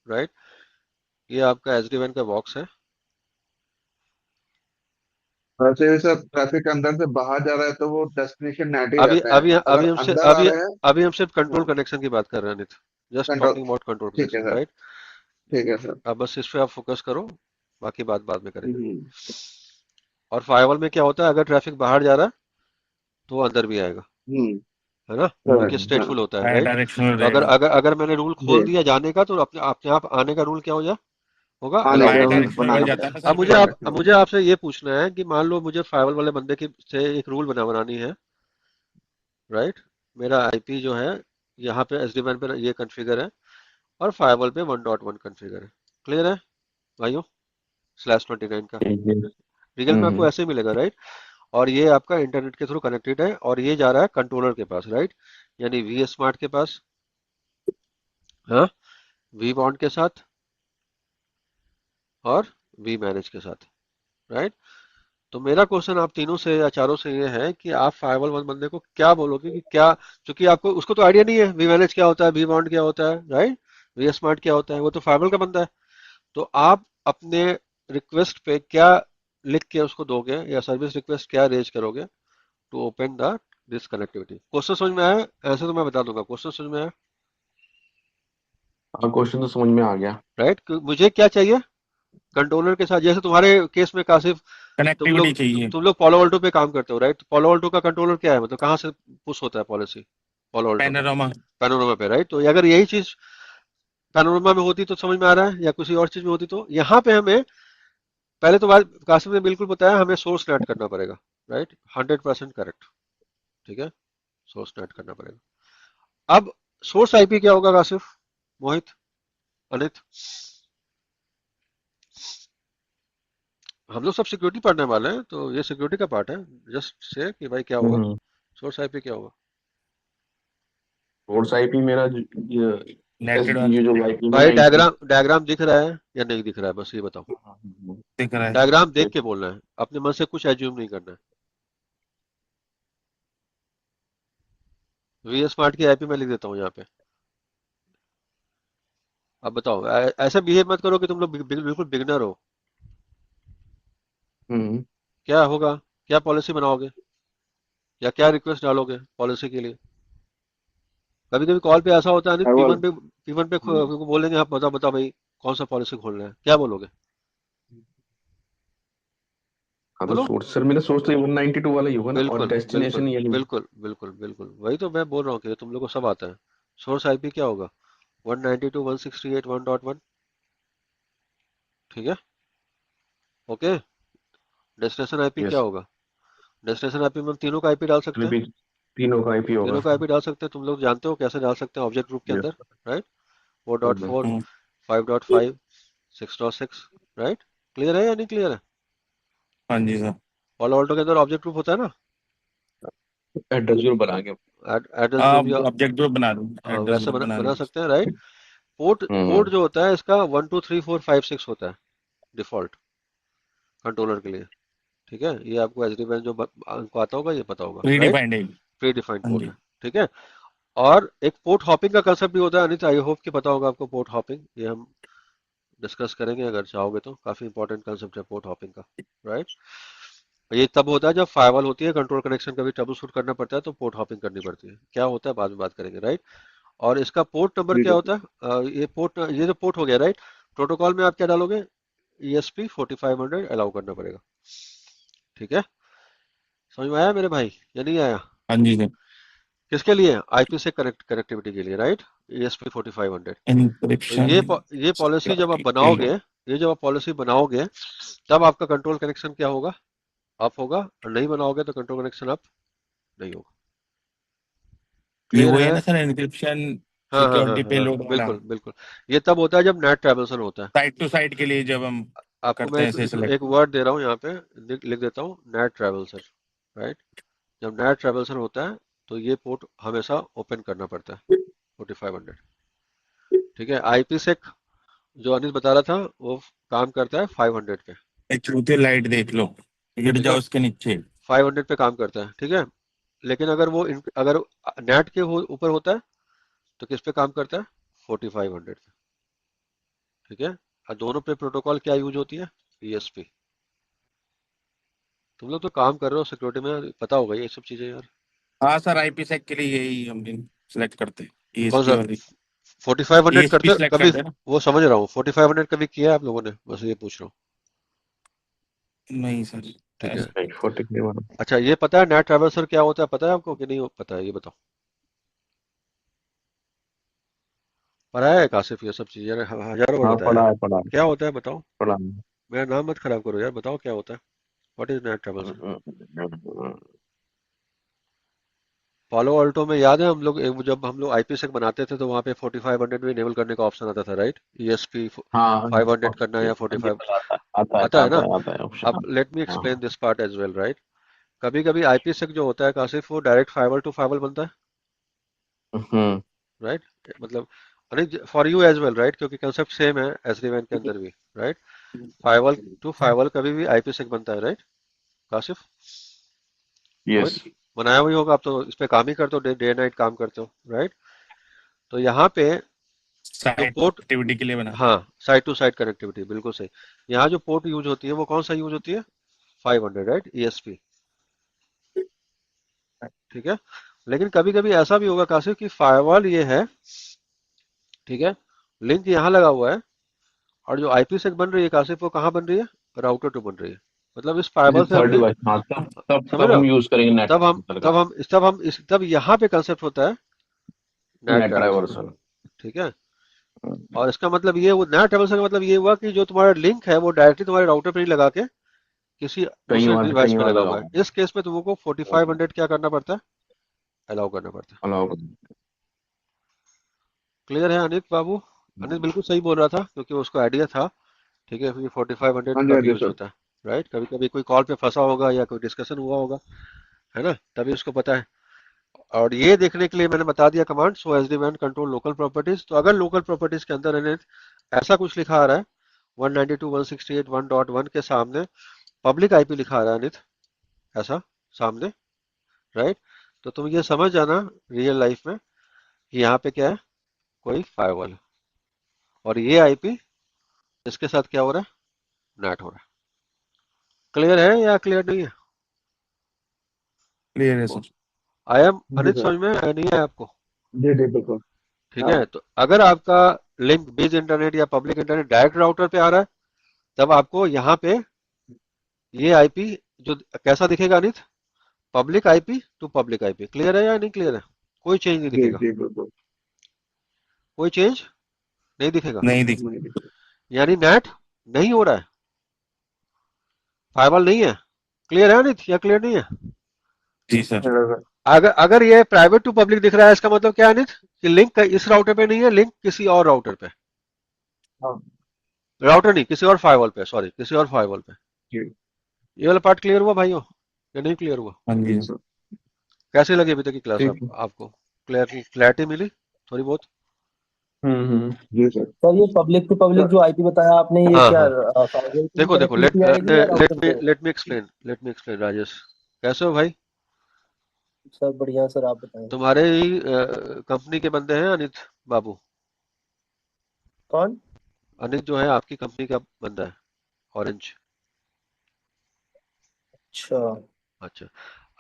[SPEAKER 1] right. ये आपका एचडी वैन का बॉक्स है।
[SPEAKER 3] वैसे भी सब ट्रैफिक अंदर से बाहर जा रहा है तो वो डेस्टिनेशन नेट ही
[SPEAKER 1] अभी
[SPEAKER 3] रहता है,
[SPEAKER 1] अभी
[SPEAKER 3] अगर
[SPEAKER 1] अभी हमसे
[SPEAKER 3] अंदर आ
[SPEAKER 1] अभी
[SPEAKER 3] रहे हैं।
[SPEAKER 1] अभी हम सिर्फ कंट्रोल
[SPEAKER 3] हाँ
[SPEAKER 1] कनेक्शन की बात कर रहे हैं, नित। Just
[SPEAKER 3] control.
[SPEAKER 1] Talking about control
[SPEAKER 3] ठीक है
[SPEAKER 1] कनेक्शन,
[SPEAKER 3] सर।
[SPEAKER 1] राइट।
[SPEAKER 3] ठीक है सर।
[SPEAKER 1] अब बस इस पे आप फोकस करो, बाकी बात बाद में करेंगे।
[SPEAKER 3] हम्म।
[SPEAKER 1] और फायरवॉल में क्या होता है, अगर ट्रैफिक बाहर जा रहा है तो वो अंदर भी आएगा,
[SPEAKER 3] हम्म।
[SPEAKER 1] है ना, क्योंकि
[SPEAKER 3] करेक्ट, हाँ।
[SPEAKER 1] स्टेटफुल होता है,
[SPEAKER 2] हाई
[SPEAKER 1] राइट।
[SPEAKER 2] डायरेक्शनल
[SPEAKER 1] तो अगर
[SPEAKER 2] रहेगा।
[SPEAKER 1] अगर अगर मैंने रूल खोल
[SPEAKER 3] जी।
[SPEAKER 1] दिया जाने का, तो अपने अपने आप आने का रूल क्या हो जाए, होगा
[SPEAKER 3] आने
[SPEAKER 1] अलाउड
[SPEAKER 3] का
[SPEAKER 2] बाई
[SPEAKER 1] हो
[SPEAKER 3] रूल
[SPEAKER 1] जाएगा।
[SPEAKER 2] डायरेक्शनल बन
[SPEAKER 3] बनाना
[SPEAKER 2] जाता है ना
[SPEAKER 3] पड़ेगा।
[SPEAKER 2] सर
[SPEAKER 1] अब मुझे
[SPEAKER 2] फिर।
[SPEAKER 1] आप
[SPEAKER 3] डायरेक्ट
[SPEAKER 1] अब
[SPEAKER 3] रूल।
[SPEAKER 1] मुझे आपसे ये पूछना है कि मान लो मुझे फायरवॉल वाले बंदे की से एक रूल बनानी है, राइट। मेरा आईपी जो है यहाँ पे SD WAN पे ये कॉन्फ़िगर है, और फायरवॉल पे 1.1 कॉन्फ़िगर है। क्लियर है भाइयों? /29 का
[SPEAKER 2] ठीक है।
[SPEAKER 1] रिगल में आपको
[SPEAKER 2] हम्म।
[SPEAKER 1] ऐसे ही मिलेगा, राइट। और ये आपका इंटरनेट के थ्रू कनेक्टेड है, और ये जा रहा है कंट्रोलर के पास, राइट, यानी वी स्मार्ट के पास, हाँ, वी बॉन्ड के साथ, और वी मैनेज के साथ, राइट। तो मेरा क्वेश्चन आप तीनों से या चारों से ये है कि आप फायरवॉल वन बंदे को क्या बोलोगे कि क्या, क्योंकि आपको उसको तो आइडिया नहीं है वी मैनेज क्या होता है, वी बॉन्ड क्या होता है, राइट, वी स्मार्ट क्या होता है, वो तो फायरवॉल का बंदा है। तो आप अपने रिक्वेस्ट पे क्या लिख के उसको दोगे, या सर्विस रिक्वेस्ट क्या रेज करोगे to open the this connectivity? Question समझ में आया? ऐसे तो मैं बता दूंगा, क्वेश्चन समझ में आया,
[SPEAKER 2] हाँ, क्वेश्चन तो समझ में आ गया।
[SPEAKER 1] राइट। मुझे क्या चाहिए, कंट्रोलर के साथ, जैसे तुम्हारे केस में कासिफ,
[SPEAKER 2] कनेक्टिविटी चाहिए।
[SPEAKER 1] तुम लोग पॉलो अल्टो पे काम करते हो, राइट। पॉलो अल्टो का कंट्रोलर क्या है, मतलब कहाँ से पुश होता है पॉलिसी पॉलो अल्टो का?
[SPEAKER 2] पैनोरामा।
[SPEAKER 1] पैनोरामा पे, राइट। तो अगर यही चीज पैनोरामा में होती तो समझ में आ रहा है, या किसी और चीज में होती तो यहाँ पे हमें, पहले तो बात कासिफ ने बिल्कुल बताया, हमें सोर्स नेट करना पड़ेगा, राइट, 100% करेक्ट, ठीक है, सोर्स नेट करना पड़ेगा। अब सोर्स आईपी क्या होगा कासिफ, मोहित, अनित? हम लोग सब सिक्योरिटी पढ़ने वाले हैं, तो ये सिक्योरिटी का पार्ट है, जस्ट से कि भाई क्या होगा,
[SPEAKER 2] हम्म।
[SPEAKER 1] सोर्स आईपी क्या होगा?
[SPEAKER 2] सोर्स आईपी मेरा
[SPEAKER 4] नेटेड
[SPEAKER 2] ये जो आईपी में
[SPEAKER 1] भाई
[SPEAKER 2] 90।
[SPEAKER 1] डायग्राम डायग्राम दिख रहा है या नहीं दिख रहा है, बस ये बताओ।
[SPEAKER 4] दिख रहा है।
[SPEAKER 1] डायग्राम देख के बोलना है, अपने मन से कुछ एज्यूम नहीं करना है। वी स्मार्ट की आईपी मैं लिख देता हूँ यहाँ पे। अब बताओ, ऐसा बिहेव मत करो कि तुम लोग बिल्कुल बिगनर हो।
[SPEAKER 2] हम्म।
[SPEAKER 1] क्या होगा, क्या पॉलिसी बनाओगे, या क्या रिक्वेस्ट डालोगे पॉलिसी के लिए? कभी कभी कॉल पे ऐसा होता है नहीं,
[SPEAKER 3] फायरवॉल।
[SPEAKER 1] P1 पे बोलेंगे, आप बताओ बताओ भाई कौन सा पॉलिसी खोलना है, क्या बोलोगे?
[SPEAKER 2] हाँ, तो
[SPEAKER 1] बोलो।
[SPEAKER 2] सोर्स सर मेरा सोर्स तो 192 वाला ही होगा ना, और
[SPEAKER 1] बिल्कुल बिल्कुल
[SPEAKER 2] डेस्टिनेशन यही।
[SPEAKER 1] बिल्कुल बिल्कुल बिल्कुल, वही तो मैं बोल रहा हूँ कि तुम लोग को सब आता है। सोर्स आईपी क्या होगा, 192.168.1.1, ठीक है, ओके। डेस्टिनेशन आईपी क्या
[SPEAKER 2] यस।
[SPEAKER 1] होगा, डेस्टिनेशन आईपी में हम तीनों का आईपी डाल सकते हैं,
[SPEAKER 2] तीनों का आईपी होगा।
[SPEAKER 1] तीनों का आईपी डाल सकते हैं, तुम लोग जानते हो कैसे डाल सकते हैं ऑब्जेक्ट ग्रुप के
[SPEAKER 2] यस।
[SPEAKER 1] अंदर, राइट। 4.4,
[SPEAKER 4] हम्म,
[SPEAKER 1] 5.5, 6.6, राइट। क्लियर है या नहीं क्लियर है?
[SPEAKER 4] हाँ जी सर।
[SPEAKER 1] पॉलो ऑल्टो के अंदर ऑब्जेक्ट ग्रुप होता है ना,
[SPEAKER 2] एड्रेस जो बना के।
[SPEAKER 1] एड्रेस ग्रुप
[SPEAKER 4] आप
[SPEAKER 1] या,
[SPEAKER 4] ऑब्जेक्ट ग्रुप बना दूँ,
[SPEAKER 1] हाँ,
[SPEAKER 4] एड्रेस
[SPEAKER 1] वैसे
[SPEAKER 4] ग्रुप बना
[SPEAKER 1] बना
[SPEAKER 4] दूँ।
[SPEAKER 1] सकते हैं, राइट। पोर्ट पोर्ट
[SPEAKER 2] हम्म।
[SPEAKER 1] जो होता है इसका 1 2 3 4 5 6 होता है डिफॉल्ट कंट्रोलर के लिए, ठीक है। ये आपको SD WAN जो आपको आता होगा, ये पता होगा,
[SPEAKER 4] प्री
[SPEAKER 1] राइट।
[SPEAKER 4] डिफाइंड है।
[SPEAKER 1] प्री डिफाइंड
[SPEAKER 4] हाँ
[SPEAKER 1] पोर्ट
[SPEAKER 4] जी।
[SPEAKER 1] है, ठीक है। और एक पोर्ट हॉपिंग का कंसेप्ट भी होता है, अनित, आई होप कि पता होगा आपको पोर्ट हॉपिंग, ये हम डिस्कस करेंगे अगर चाहोगे तो, काफी इंपॉर्टेंट कंसेप्ट है पोर्ट हॉपिंग का, राइट। ये तब होता है जब फायरवॉल होती है, कंट्रोल कनेक्शन का भी ट्रबल शूट करना पड़ता है, तो पोर्ट हॉपिंग करनी पड़ती है, क्या होता है बाद में बात करेंगे, राइट। और इसका पोर्ट नंबर क्या
[SPEAKER 3] ठीक
[SPEAKER 1] होता है, ये जो पोर्ट हो गया, राइट। प्रोटोकॉल में आप क्या डालोगे, ESP 4500 अलाउ करना पड़ेगा, ठीक है। समझ में आया मेरे भाई या नहीं आया?
[SPEAKER 4] हाँ जी सर।
[SPEAKER 1] किसके लिए, आईपी से कनेक्टिविटी के लिए, राइट, ESP 4500। तो
[SPEAKER 4] इंक्रिप्शन
[SPEAKER 1] ये पॉलिसी जब आप
[SPEAKER 4] सिक्योरिटी
[SPEAKER 1] बनाओगे,
[SPEAKER 4] पेलोड।
[SPEAKER 1] ये जब आप पॉलिसी बनाओगे, तब आपका कंट्रोल कनेक्शन क्या होगा, अप होगा, और नहीं बनाओगे तो कंट्रोल कनेक्शन अप नहीं होगा।
[SPEAKER 4] ये
[SPEAKER 1] क्लियर
[SPEAKER 4] वो है
[SPEAKER 1] है?
[SPEAKER 4] ना सर, इंक्रिप्शन
[SPEAKER 1] हाँ हाँ हाँ
[SPEAKER 4] सिक्योरिटी
[SPEAKER 1] हाँ हाँ,
[SPEAKER 4] पेलोड वाला।
[SPEAKER 1] बिल्कुल बिल्कुल। ये तब होता है जब नेट ट्रैवल्सन होता है।
[SPEAKER 4] साइड टू साइड के लिए जब हम
[SPEAKER 1] आपको मैं
[SPEAKER 4] करते हैं
[SPEAKER 1] एक
[SPEAKER 4] इसे
[SPEAKER 1] एक
[SPEAKER 4] सिलेक्ट।
[SPEAKER 1] वर्ड दे रहा हूँ यहाँ पे, लिख देता हूँ, नेट ट्रैवल्सन, राइट। जब नेट ट्रैवल्सन होता है तो ये पोर्ट हमेशा ओपन करना पड़ता है, 4500, ठीक है। IPsec जो अनिल बता रहा था, वो काम करता है 500 पे,
[SPEAKER 4] एक चूते लाइट देख लो, गिर
[SPEAKER 1] ठीक है।
[SPEAKER 4] जाओ उसके नीचे।
[SPEAKER 1] 500 पे काम करता है, ठीक है। लेकिन अगर नेट के ऊपर होता है तो किस पे काम करता है, 4500 पे, ठीक है। और दोनों पे प्रोटोकॉल क्या यूज होती है, ESP। तुम लोग तो काम कर रहे हो सिक्योरिटी में, पता होगा ये सब चीजें यार।
[SPEAKER 4] हाँ सर, आईपी सेक के लिए यही हम सिलेक्ट करते हैं,
[SPEAKER 1] कौन
[SPEAKER 4] ईएसपी
[SPEAKER 1] सा,
[SPEAKER 4] वाली।
[SPEAKER 1] 4500
[SPEAKER 4] ESP
[SPEAKER 1] करते
[SPEAKER 4] सेलेक्ट
[SPEAKER 1] कभी,
[SPEAKER 4] करते हैं ना?
[SPEAKER 1] वो समझ रहा हूँ, 4500 कभी किया है आप लोगों ने, बस ये पूछ रहा हूँ।
[SPEAKER 4] नहीं सर,
[SPEAKER 1] ठीक है।
[SPEAKER 4] ऐसा
[SPEAKER 2] 43 वाला।
[SPEAKER 1] अच्छा, ये पता है नेट ट्रैवर्सर क्या होता है, पता है आपको कि नहीं पता है, ये बताओ। पढ़ा है काशिफ ये सब चीजें, हजारों बार
[SPEAKER 2] हाँ
[SPEAKER 1] बताया है।
[SPEAKER 2] पढ़ा
[SPEAKER 1] क्या होता है बताओ,
[SPEAKER 2] है।
[SPEAKER 1] मेरा नाम मत खराब करो यार, बताओ क्या होता है, व्हाट इज नेट ट्रैवर्सर। पालो अल्टो में याद है हम लोग जब हम लोग आईपीसेक बनाते थे तो वहाँ पे 4500 भी इनेबल करने का ऑप्शन आता था, राइट? ईएसपी
[SPEAKER 2] हाँ
[SPEAKER 1] 500 करना है या 45,
[SPEAKER 2] आता है
[SPEAKER 1] आता है
[SPEAKER 2] आता
[SPEAKER 1] ना?
[SPEAKER 2] है आता है ऑप्शन।
[SPEAKER 1] अब लेट मी
[SPEAKER 2] हाँ
[SPEAKER 1] explain this part as well, right? कभी कभी आईपीसेक जो होता है काशिफ, वो डायरेक्ट फाइबर टू फाइबर बनता है,
[SPEAKER 2] हम्म
[SPEAKER 1] राइट? मतलब अरे for you as well, right, क्योंकि कंसेप्ट सेम है एसडी वैन के अंदर भी, राइट? फाइबर टू फाइबर कभी भी आईपीसेक बनता है, राइट काशिफ?
[SPEAKER 2] यस।
[SPEAKER 1] रोहित, बनाया हुई होगा, आप तो इस पे काम ही करते हो, डे डे नाइट काम करते हो, राइट? तो यहाँ पे जो
[SPEAKER 4] साइट
[SPEAKER 1] पोर्ट,
[SPEAKER 4] एक्टिविटी के लिए बना।
[SPEAKER 1] हाँ, साइड टू साइड कनेक्टिविटी, बिल्कुल सही। यहाँ जो पोर्ट यूज होती है वो कौन सा यूज होती है? 500, राइट, ईएसपी। ठीक है। लेकिन कभी कभी ऐसा भी होगा काशिफ कि फायरवॉल ये है, ठीक है, लिंक यहाँ लगा हुआ है, और जो आईपी से बन रही है काशिफ, वो कहाँ बन रही है? राउटर टू बन रही है। मतलब इस
[SPEAKER 2] ये
[SPEAKER 1] फायरवॉल से
[SPEAKER 2] थर्ड
[SPEAKER 1] हमने,
[SPEAKER 2] डिवाइस, हाँ तब तब
[SPEAKER 1] समझ
[SPEAKER 2] तब
[SPEAKER 1] रहे
[SPEAKER 2] हम
[SPEAKER 1] हो,
[SPEAKER 2] यूज करेंगे नेट
[SPEAKER 1] तब हम
[SPEAKER 2] का।
[SPEAKER 1] तब हम इस तब हम इस तब यहाँ पे कंसेप्ट होता है नेट
[SPEAKER 2] नेट
[SPEAKER 1] ट्रैवर्सल का।
[SPEAKER 2] डाइवर्सल।
[SPEAKER 1] ठीक है। और इसका मतलब ये, वो नेट ट्रैवर्सल का मतलब ये हुआ कि जो तुम्हारा लिंक है वो डायरेक्टली तुम्हारे राउटर पे नहीं लगा के किसी
[SPEAKER 2] कहीं
[SPEAKER 1] दूसरे
[SPEAKER 2] और
[SPEAKER 1] डिवाइस
[SPEAKER 2] कहीं
[SPEAKER 1] पे
[SPEAKER 2] और
[SPEAKER 1] लगा
[SPEAKER 2] लगा
[SPEAKER 1] हुआ है।
[SPEAKER 2] हुआ
[SPEAKER 1] इस केस में तुमको 4500 क्या करना पड़ता है? अलाउ करना पड़ता है।
[SPEAKER 2] अलाउ।
[SPEAKER 1] क्लियर है अनित बाबू? अनित बिल्कुल सही बोल रहा था क्योंकि उसको आइडिया था। ठीक है, क्योंकि 4500
[SPEAKER 3] हाँ जी, हाँ
[SPEAKER 1] कब
[SPEAKER 3] जी
[SPEAKER 1] यूज
[SPEAKER 3] सर।
[SPEAKER 1] होता है, राइट? कभी कभी कोई कॉल पे फंसा होगा या कोई डिस्कशन हुआ होगा, है ना, तभी उसको पता है। और ये देखने के लिए मैंने बता दिया कमांड, सो एसडी वैन कंट्रोल लोकल प्रॉपर्टीज। तो अगर लोकल प्रॉपर्टीज के अंदर अनित ऐसा कुछ लिखा आ रहा है 192.168.1 के सामने पब्लिक आईपी लिखा आ रहा है अनित, ऐसा सामने, राइट, तो तुम ये समझ जाना रियल लाइफ में कि यहाँ पे क्या है, कोई फायरवॉल है। और ये आईपी इसके साथ क्या हो रहा है? नेट हो रहा है। क्लियर है या क्लियर नहीं है?
[SPEAKER 4] क्लियर है सर।
[SPEAKER 1] आया
[SPEAKER 3] जी
[SPEAKER 1] अनित,
[SPEAKER 3] सर।
[SPEAKER 1] समझ में आया नहीं आया आपको?
[SPEAKER 3] जी जी बिल्कुल।
[SPEAKER 1] ठीक
[SPEAKER 3] हाँ।
[SPEAKER 1] है, तो अगर आपका लिंक बेस इंटरनेट या पब्लिक इंटरनेट डायरेक्ट राउटर पे आ रहा है, तब आपको यहाँ पे ये आईपी जो कैसा दिखेगा Anit? Public IP to public IP. Clear है या नहीं क्लियर है? कोई चेंज नहीं
[SPEAKER 3] जी
[SPEAKER 1] दिखेगा,
[SPEAKER 3] जी बिल्कुल।
[SPEAKER 1] कोई चेंज नहीं दिखेगा।
[SPEAKER 4] नहीं दिख।
[SPEAKER 3] नहीं बिल्कुल।
[SPEAKER 1] यानी नेट नहीं हो रहा है, फायरवॉल नहीं है। क्लियर है अनित या क्लियर नहीं है?
[SPEAKER 4] जी सर।
[SPEAKER 3] Hello sir.
[SPEAKER 1] अगर अगर ये प्राइवेट टू पब्लिक दिख रहा है, इसका मतलब क्या है अनित? कि लिंक इस राउटर पे नहीं है, लिंक किसी और राउटर पे,
[SPEAKER 3] हाँ
[SPEAKER 1] राउटर नहीं, किसी और फायरवॉल पे, सॉरी, किसी और फायरवॉल पे।
[SPEAKER 3] जी।
[SPEAKER 1] ये वाला पार्ट क्लियर हुआ भाइयों या नहीं क्लियर हुआ?
[SPEAKER 4] हाँ
[SPEAKER 3] जी
[SPEAKER 4] जी।
[SPEAKER 3] सर।
[SPEAKER 1] कैसी लगी अभी तक की क्लास
[SPEAKER 3] ठीक है।
[SPEAKER 1] आपको? क्लैरिटी मिली थोड़ी बहुत?
[SPEAKER 3] जी सर।
[SPEAKER 5] सर ये पब्लिक टू पब्लिक
[SPEAKER 3] सर।
[SPEAKER 5] जो आईपी बताया आपने, ये
[SPEAKER 1] हाँ
[SPEAKER 5] क्या
[SPEAKER 1] हाँ,
[SPEAKER 5] फाइबर की
[SPEAKER 1] देखो देखो,
[SPEAKER 5] कनेक्टिविटी आएगी या राउटर पे?
[SPEAKER 1] Let me explain Rajesh. कैसे हो भाई?
[SPEAKER 5] सर बढ़िया सर, आप बताएं।
[SPEAKER 1] तुम्हारे ही कंपनी के बंदे हैं अनित बाबू?
[SPEAKER 5] कौन?
[SPEAKER 1] अनित जो है आपकी कंपनी का बंदा है, ऑरेंज।
[SPEAKER 5] अच्छा।
[SPEAKER 1] अच्छा,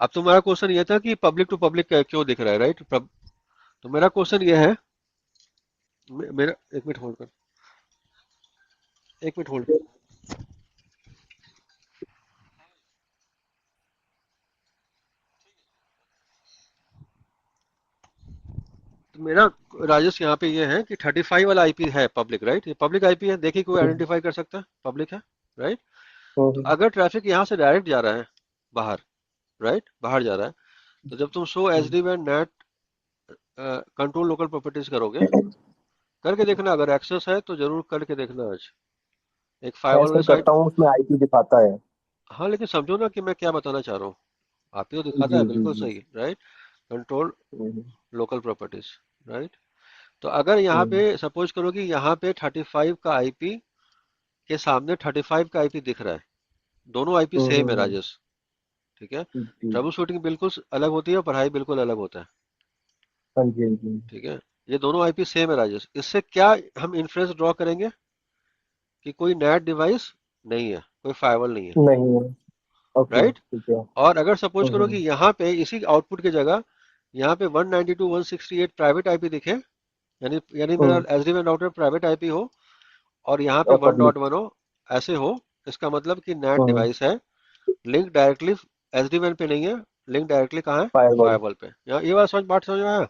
[SPEAKER 1] अब तुम्हारा क्वेश्चन ये था कि पब्लिक टू पब्लिक क्यों दिख रहा है, राइट? तो मेरा क्वेश्चन ये है, मेरा एक मिनट होल्ड कर, एक मिनट होल्ड। तो मेरा राजेश यहाँ पे ये है कि 35 वाला आईपी है पब्लिक, राइट? ये पब्लिक आईपी है, देखिए कोई आइडेंटिफाई कर सकता है पब्लिक है, राइट? तो
[SPEAKER 5] हम्म,
[SPEAKER 1] अगर ट्रैफिक यहाँ से डायरेक्ट जा रहा है बाहर, राइट, बाहर जा रहा है, तो जब तुम शो एच डी वैन नेट कंट्रोल लोकल प्रॉपर्टीज करोगे, करके देखना, अगर एक्सेस है तो जरूर करके देखना आज, एक
[SPEAKER 5] मैं
[SPEAKER 1] फाइवर वाली
[SPEAKER 5] सर
[SPEAKER 1] साइट।
[SPEAKER 5] करता हूँ, उसमें आईपी दिखाता है।
[SPEAKER 1] हाँ, लेकिन समझो ना कि मैं क्या बताना चाह रहा हूँ। आप ही तो दिखाता
[SPEAKER 3] जी
[SPEAKER 1] है,
[SPEAKER 3] जी
[SPEAKER 1] बिल्कुल
[SPEAKER 3] जी।
[SPEAKER 1] सही, राइट? कंट्रोल
[SPEAKER 5] हम्म,
[SPEAKER 1] लोकल प्रॉपर्टीज, राइट? तो अगर यहाँ पे
[SPEAKER 5] हम्म,
[SPEAKER 1] सपोज करो कि यहाँ पे 35 का आईपी के सामने 35 का आईपी दिख रहा है, दोनों आईपी सेम है
[SPEAKER 5] हम्म,
[SPEAKER 1] राजेश, ठीक है?
[SPEAKER 3] जी।
[SPEAKER 1] ट्रबल शूटिंग बिल्कुल अलग होती है और पढ़ाई बिल्कुल अलग होता है,
[SPEAKER 5] हाँ जी हाँ जी।
[SPEAKER 1] ठीक है? ये दोनों आईपी सेम है राजेश, इससे क्या हम इन्फ्रेंस ड्रॉ करेंगे कि कोई नेट डिवाइस नहीं है, कोई फायरवॉल नहीं है,
[SPEAKER 5] नहीं है। Okay
[SPEAKER 1] right?
[SPEAKER 5] ठीक है।
[SPEAKER 1] और अगर सपोज करो कि
[SPEAKER 5] हम्म,
[SPEAKER 1] यहाँ पे इसी आउटपुट की जगह यहाँ पे 192.168 प्राइवेट आईपी दिखे, यानी यानी मेरा एसडीएन राउटर प्राइवेट आईपी हो और यहाँ पे
[SPEAKER 5] और पब्लिक।
[SPEAKER 1] 1.1 हो, ऐसे हो, इसका मतलब कि नेट डिवाइस है, लिंक डायरेक्टली एसडीएन पे नहीं है, लिंक डायरेक्टली कहाँ है,
[SPEAKER 5] फायरवॉल।
[SPEAKER 1] फायरवॉल पे। ये बात समझ में आया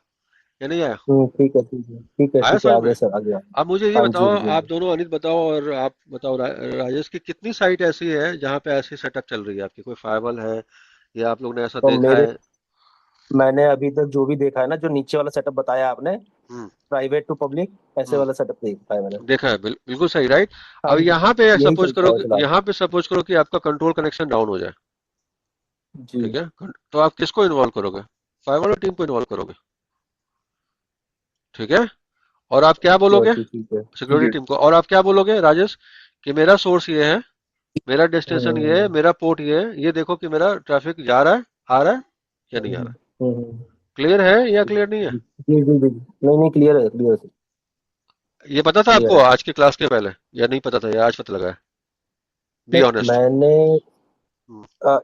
[SPEAKER 1] या नहीं आया?
[SPEAKER 5] ठीक है ठीक है ठीक है
[SPEAKER 1] आया
[SPEAKER 5] ठीक है,
[SPEAKER 1] समझ
[SPEAKER 5] आगे
[SPEAKER 1] में?
[SPEAKER 5] सर आगे आगे।
[SPEAKER 1] अब मुझे ये
[SPEAKER 5] हाँ जी
[SPEAKER 1] बताओ,
[SPEAKER 5] हाँ जी हाँ
[SPEAKER 1] आप
[SPEAKER 5] जी।
[SPEAKER 1] दोनों, अनित बताओ और आप बताओ, राजेश, की कितनी साइट ऐसी है जहाँ पे ऐसी सेटअप चल रही है आपकी? कोई फायरवॉल है या आप लोग ने ऐसा
[SPEAKER 5] तो
[SPEAKER 1] देखा
[SPEAKER 5] मेरे
[SPEAKER 1] है?
[SPEAKER 5] मैंने अभी तक जो भी देखा है ना, जो नीचे वाला सेटअप बताया आपने,
[SPEAKER 1] हम्म।
[SPEAKER 5] प्राइवेट टू पब्लिक, ऐसे
[SPEAKER 1] हम्म।
[SPEAKER 5] वाला सेटअप देखा है मैंने।
[SPEAKER 1] देखा है, बिल्कुल सही, राइट।
[SPEAKER 5] हाँ
[SPEAKER 1] अब
[SPEAKER 5] जी,
[SPEAKER 1] यहाँ पे
[SPEAKER 5] यही
[SPEAKER 1] सपोज
[SPEAKER 5] चलता
[SPEAKER 1] करो
[SPEAKER 5] है फिलहाल।
[SPEAKER 1] यहाँ पे सपोज करो कि आपका कंट्रोल कनेक्शन डाउन हो जाए,
[SPEAKER 5] जी।
[SPEAKER 1] ठीक है? तो आप किसको इन्वॉल्व करोगे? फायरवॉल टीम को इन्वॉल्व करोगे, ठीक है? और आप क्या बोलोगे
[SPEAKER 5] सिक्योरिटी ठीक है।
[SPEAKER 1] सिक्योरिटी
[SPEAKER 3] जी।
[SPEAKER 1] टीम को? और आप क्या बोलोगे राजेश, कि मेरा सोर्स ये है, मेरा डेस्टिनेशन ये है,
[SPEAKER 5] हम्म
[SPEAKER 1] मेरा पोर्ट ये है, ये देखो कि मेरा ट्रैफिक जा रहा है, आ रहा है या नहीं आ
[SPEAKER 5] हम्म
[SPEAKER 1] रहा है?
[SPEAKER 5] हम्म।
[SPEAKER 1] क्लियर है या क्लियर नहीं है?
[SPEAKER 5] जी जी जी जी। नहीं नहीं, क्लियर है क्लियर है
[SPEAKER 1] ये पता था
[SPEAKER 5] क्लियर
[SPEAKER 1] आपको
[SPEAKER 5] है।
[SPEAKER 1] आज की क्लास के पहले, या नहीं पता था, या आज पता लगा है? बी
[SPEAKER 5] नहीं,
[SPEAKER 1] ऑनेस्ट।
[SPEAKER 5] मैंने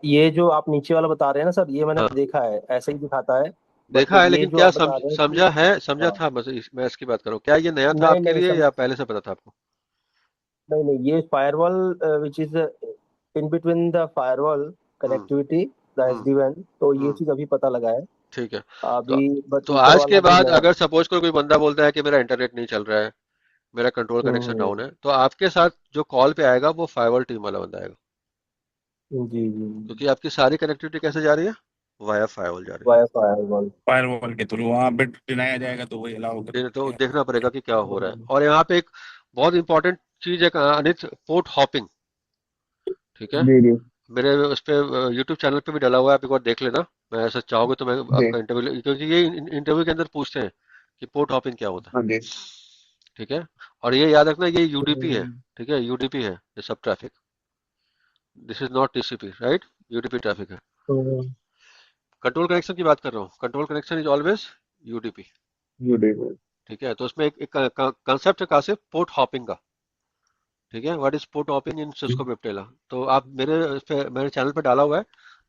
[SPEAKER 5] ये जो आप नीचे वाला बता रहे हैं ना सर, ये मैंने
[SPEAKER 1] हाँ,
[SPEAKER 5] देखा है, ऐसे ही दिखाता है। बट
[SPEAKER 1] देखा है,
[SPEAKER 5] ये
[SPEAKER 1] लेकिन
[SPEAKER 5] जो
[SPEAKER 1] क्या
[SPEAKER 5] आप बता रहे हैं कि,
[SPEAKER 1] समझा
[SPEAKER 5] हाँ,
[SPEAKER 1] था, बस मैं इसकी बात करूँ, क्या ये नया था
[SPEAKER 5] नहीं
[SPEAKER 1] आपके
[SPEAKER 5] नहीं
[SPEAKER 1] लिए
[SPEAKER 5] समझ,
[SPEAKER 1] या पहले से पता था आपको?
[SPEAKER 5] नहीं नहीं, ये firewall which is in between the firewall
[SPEAKER 1] hmm.
[SPEAKER 5] Connectivity, the
[SPEAKER 1] hmm.
[SPEAKER 5] SD-van, तो ये
[SPEAKER 1] हम्म।
[SPEAKER 5] चीज अभी पता लगा है
[SPEAKER 1] ठीक है। तो
[SPEAKER 5] अभी। बट
[SPEAKER 1] तो
[SPEAKER 5] ऊपर
[SPEAKER 1] आज के
[SPEAKER 5] वाला जो
[SPEAKER 1] बाद
[SPEAKER 5] नया।
[SPEAKER 1] अगर सपोज कोई बंदा बोलता है कि मेरा इंटरनेट नहीं चल रहा है, मेरा कंट्रोल कनेक्शन डाउन
[SPEAKER 5] हम्म
[SPEAKER 1] है, तो आपके साथ जो कॉल पे आएगा वो फायरवॉल टीम वाला बंदा आएगा,
[SPEAKER 5] जी जी।
[SPEAKER 1] क्योंकि आपकी सारी कनेक्टिविटी कैसे जा रही है? वाया फायरवॉल जा रही
[SPEAKER 5] वाया फायरवॉल।
[SPEAKER 4] फायरवॉल के थ्रू वहां पे डिनाया जाएगा तो वही अलाउ
[SPEAKER 1] है। तो
[SPEAKER 4] करेगा।
[SPEAKER 1] देखना पड़ेगा कि क्या हो रहा है। और यहाँ पे एक बहुत इंपॉर्टेंट चीज है, अनित, पोर्ट हॉपिंग, ठीक है?
[SPEAKER 3] जी जी
[SPEAKER 1] मेरे उस पे यूट्यूब चैनल पे भी डाला हुआ है, आप एक बार देख लेना। मैं ऐसा चाहोगे तो मैं
[SPEAKER 3] जी।
[SPEAKER 1] आपका इंटरव्यू, क्योंकि ये इंटरव्यू के अंदर पूछते हैं कि पोर्ट हॉपिंग क्या होता है,
[SPEAKER 3] हाँ जी।
[SPEAKER 1] ठीक है? और ये याद रखना, ये यूडीपी है,
[SPEAKER 5] हम्म
[SPEAKER 1] ठीक है? यूडीपी है ये सब traffic, this is not TCP, right? UDP traffic है।
[SPEAKER 5] हम्म,
[SPEAKER 1] कंट्रोल कनेक्शन की बात कर रहा हूँ, control connection is always UDP,
[SPEAKER 3] YouTube.
[SPEAKER 1] ठीक है? तो उसमें एक कंसेप्ट है, कहाँ से? पोर्ट हॉपिंग का, ठीक है? What is port hopping in Cisco Viptela? तो आप मेरे इस पे, मेरे चैनल पे डाला हुआ है,